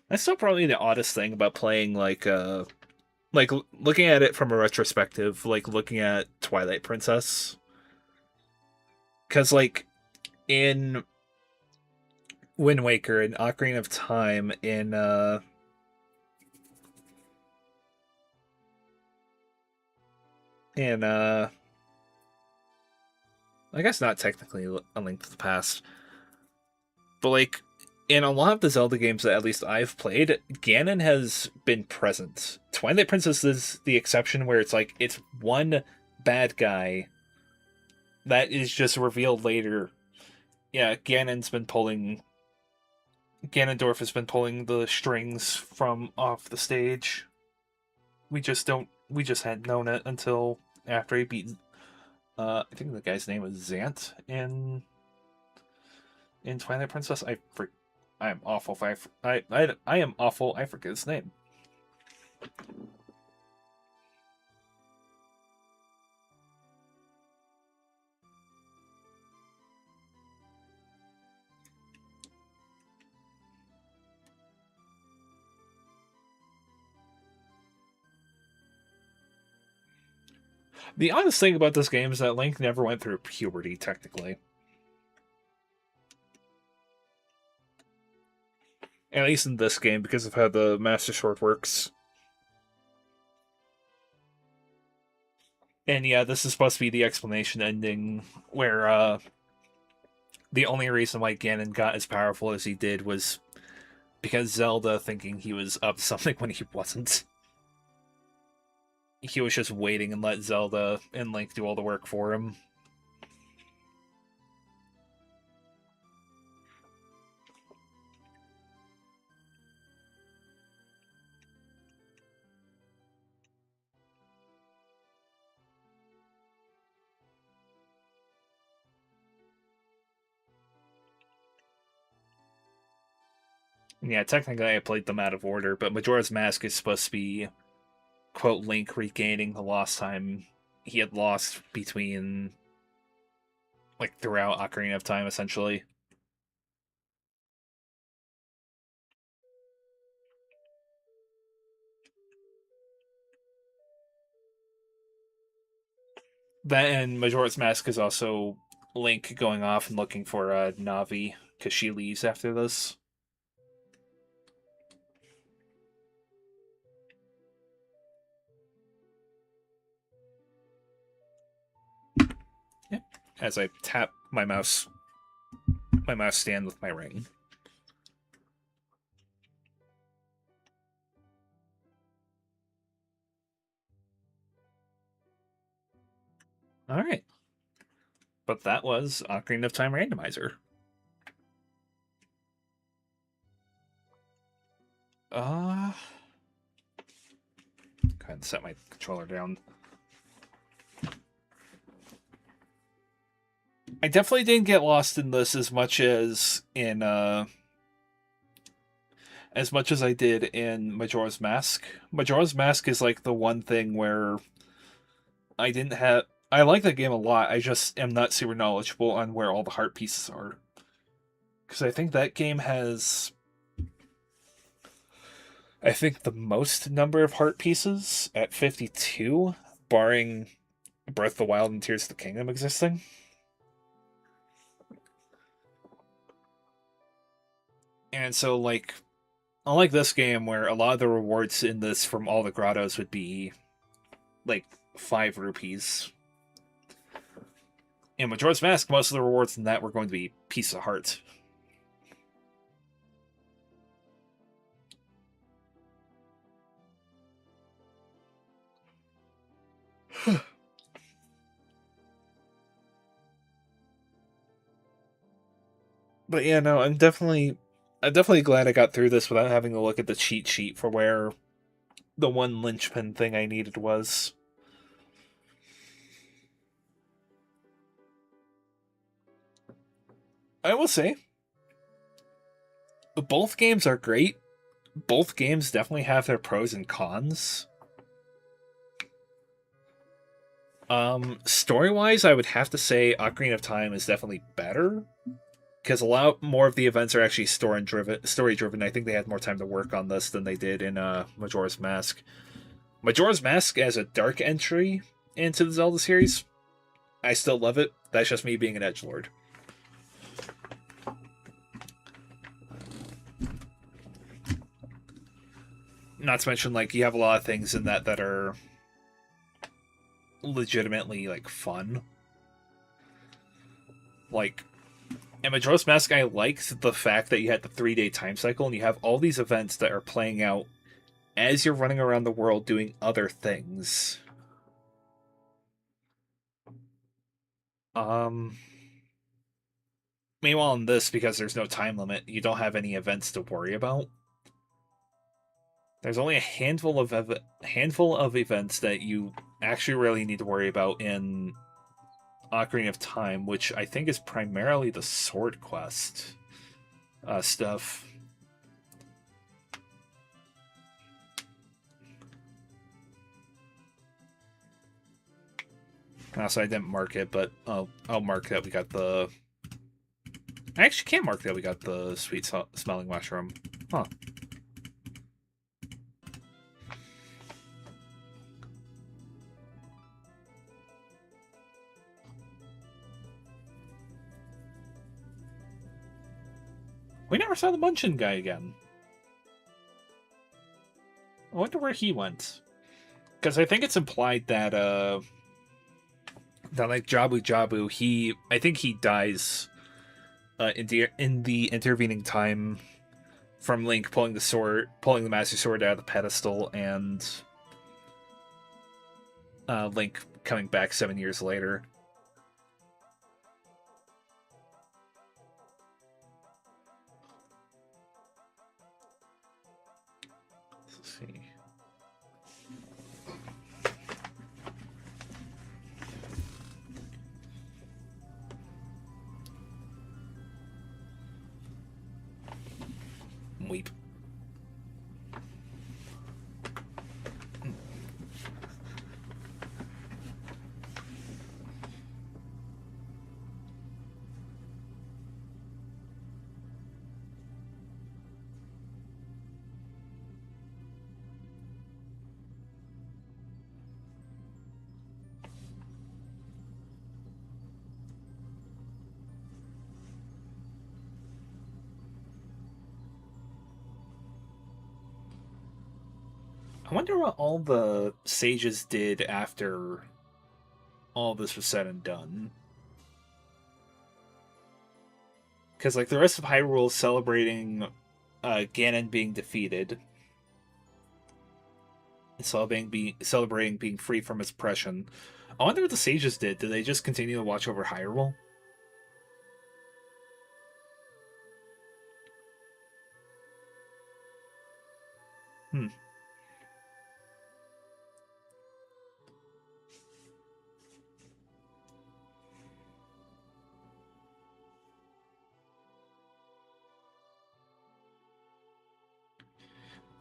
That's still probably the oddest thing about playing like looking at it from a retrospective, like looking at Twilight Princess, because like in Wind Waker and Ocarina of Time in I guess not technically A Link to the Past, but like in a lot of the Zelda games that at least I've played, Ganon has been present. Twilight Princess is the exception where it's like it's one bad guy that is just revealed later. Yeah, Ganondorf has been pulling the strings from off the stage. We just hadn't known it until after he beat I think the guy's name was Zant in Twilight Princess. I am awful if I am awful. I forget his name. The honest thing about this game is that Link never went through puberty, technically. At least in this game, because of how the Master Sword works. And yeah, this is supposed to be the explanation ending where the only reason why Ganon got as powerful as he did was because Zelda thinking he was up to something when he wasn't. He was just waiting and let Zelda and Link do all the work for him. And yeah, technically I played them out of order, but Majora's Mask is supposed to be, quote, Link regaining the lost time he had lost between, like, throughout Ocarina of Time, essentially. That and Majora's Mask is also Link going off and looking for Navi, because she leaves after this. Yeah. As I tap my mouse stand with my ring. All right. But that was Ocarina of Time Randomizer. Go ahead and set my controller down. I definitely didn't get lost in this as much as I did in Majora's Mask. Majora's Mask is like the one thing where I like that game a lot. I just am not super knowledgeable on where all the heart pieces are. Because I think that game has I think the most number of heart pieces at 52, barring Breath of the Wild and Tears of the Kingdom existing. And so, like, unlike this game, where a lot of the rewards in this from all the grottos would be like 5 rupees. In Majora's Mask, most of the rewards in that were going to be piece of heart. But yeah, no, I'm definitely glad I got through this without having to look at the cheat sheet for where the one linchpin thing I needed was. I will say, both games are great. Both games definitely have their pros and cons. Story-wise, I would have to say Ocarina of Time is definitely better because a lot more of the events are actually story-driven. I think they had more time to work on this than they did in Majora's Mask. Majora's Mask as a dark entry into the Zelda series, I still love it. That's just me being an edgelord. Not to mention, like, you have a lot of things in that are legitimately like fun. Like in Majora's Mask, I liked the fact that you had the 3-day time cycle and you have all these events that are playing out as you're running around the world doing other things. Um Meanwhile in this, because there's no time limit, you don't have any events to worry about. There's only a handful of events that you actually really need to worry about in Ocarina of Time, which I think is primarily the sword quest stuff. So I didn't mark it, but I'll mark that we got the. I actually can't mark that we got the sweet smelling mushroom. Huh. We never saw the Munchin guy again. I wonder where he went. Because I think it's implied that like Jabu Jabu, I think he dies in the intervening time from Link pulling the Master Sword out of the pedestal, and Link coming back 7 years later. Let's see. Weep. I wonder what all the sages did after all this was said and done. Because, like, the rest of Hyrule is celebrating Ganon being defeated. Celebrating being free from its oppression. I wonder what the sages did. Did they just continue to watch over Hyrule? Hmm.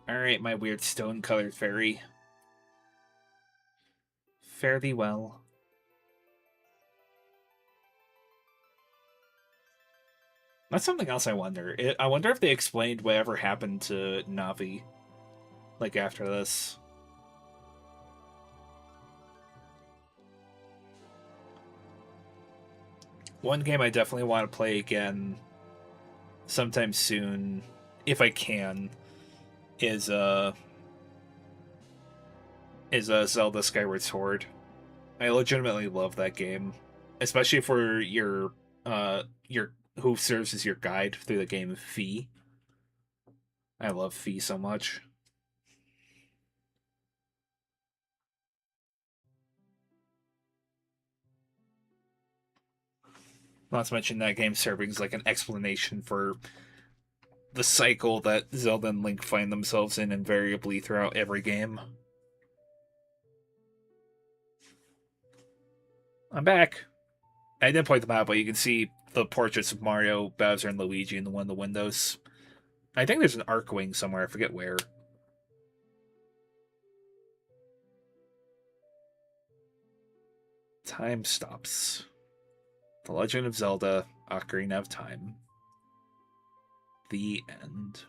Alright, my weird stone-colored fairy. Fare thee well. That's something else I wonder. I wonder if they explained whatever happened to Navi, like, after this. One game I definitely want to play again sometime soon, if I can, is Zelda Skyward Sword. I legitimately love that game, especially for your who serves as your guide through the game, Fi. I love Fi so much. Not to mention that game serving as like an explanation for the cycle that Zelda and Link find themselves in invariably throughout every game. I'm back. I didn't point them out, but you can see the portraits of Mario, Bowser, and Luigi in one of the windows. I think there's an Arcwing somewhere. I forget where. Time stops. The Legend of Zelda: Ocarina of Time. The end.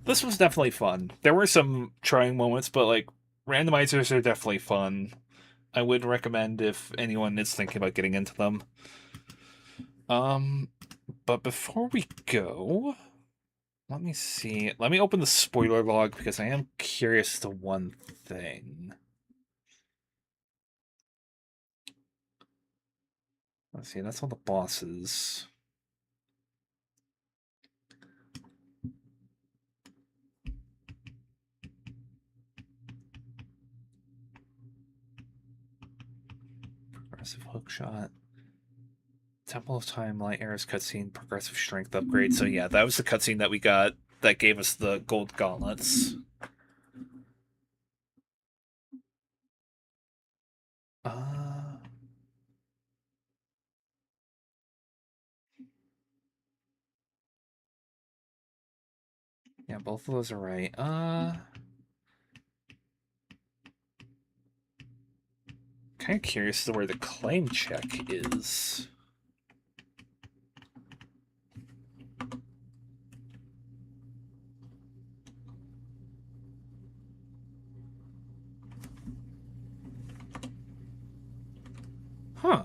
This was definitely fun. There were some trying moments, but like randomizers are definitely fun. I would recommend if anyone is thinking about getting into them. But before we go, let me see. Let me open the spoiler log because I am curious to one thing. Let's see, that's all the bosses. Progressive hookshot. Temple of Time, Light Arrows cutscene, progressive strength upgrade. So yeah, that was the cutscene that we got that gave us the gold gauntlets. Uh, yeah, both of those are right. Kind of curious as to where the claim check is. Huh.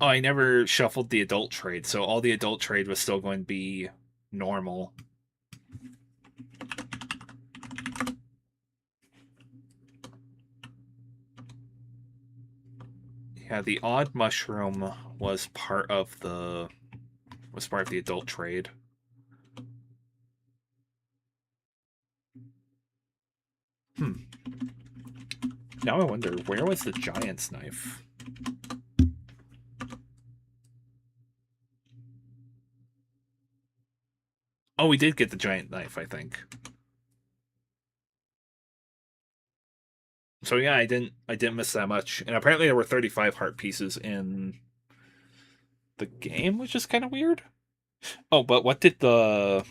Oh, I never shuffled the adult trade, so all the adult trade was still going to be normal. Yeah, the odd mushroom was part of the adult trade. Now I wonder, where was the giant's knife? Oh, we did get the giant knife, I think. So yeah, I didn't miss that much. And apparently there were 35 heart pieces in the game, which is kind of weird. Oh, but what did uh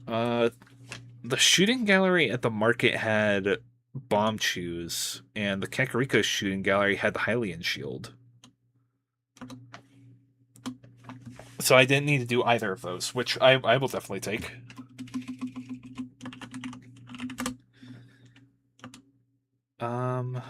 the shooting gallery at the market had bomb chews, and the Kakariko shooting gallery had the Hylian shield. So I didn't need to do either of those, which I will definitely take. Um,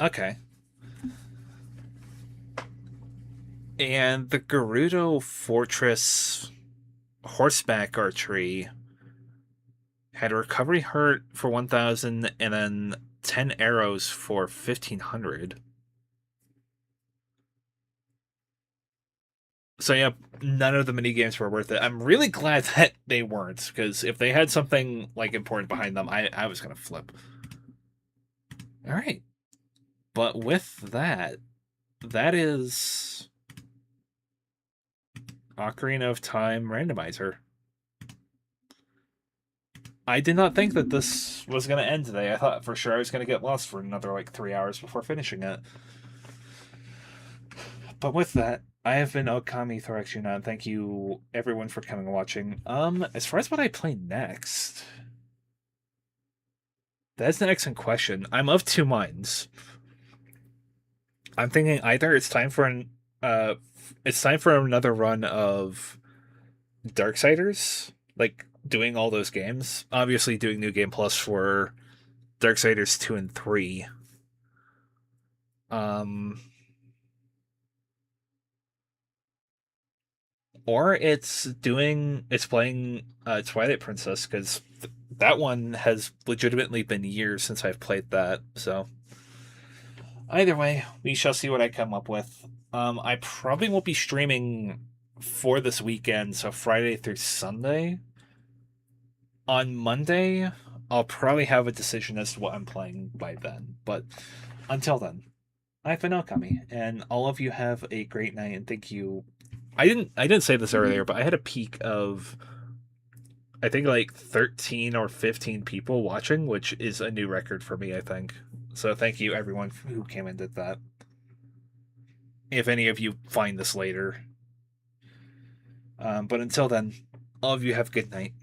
okay. And the Gerudo Fortress horseback archery had a recovery hurt for 1,000 and then 10 arrows for 1,500. So yeah, none of the mini games were worth it. I'm really glad that they weren't, because if they had something like important behind them, I was gonna flip. All right, but with that, that is Ocarina of Time Randomizer. I did not think that this was going to end today. I thought for sure I was going to get lost for another like 3 hours before finishing it. But with that, I have been Okami Thorax Yuna. Thank you everyone for coming and watching. As far as what I play next, that's an excellent question. I'm of two minds. I'm thinking either it's time for another run of Darksiders, like doing all those games. Obviously, doing New Game Plus for Darksiders 2 and 3. Um, or it's playing Twilight Princess because that one has legitimately been years since I've played that. So either way, we shall see what I come up with. I probably won't be streaming for this weekend, so Friday through Sunday. On Monday, I'll probably have a decision as to what I'm playing by then. But until then, I've been Okami, and all of you have a great night. And thank you. I didn't say this earlier, but I had a peak of I think like 13 or 15 people watching, which is a new record for me. I think so. Thank you everyone who came and did that. If any of you find this later, but until then, all of you have a good night.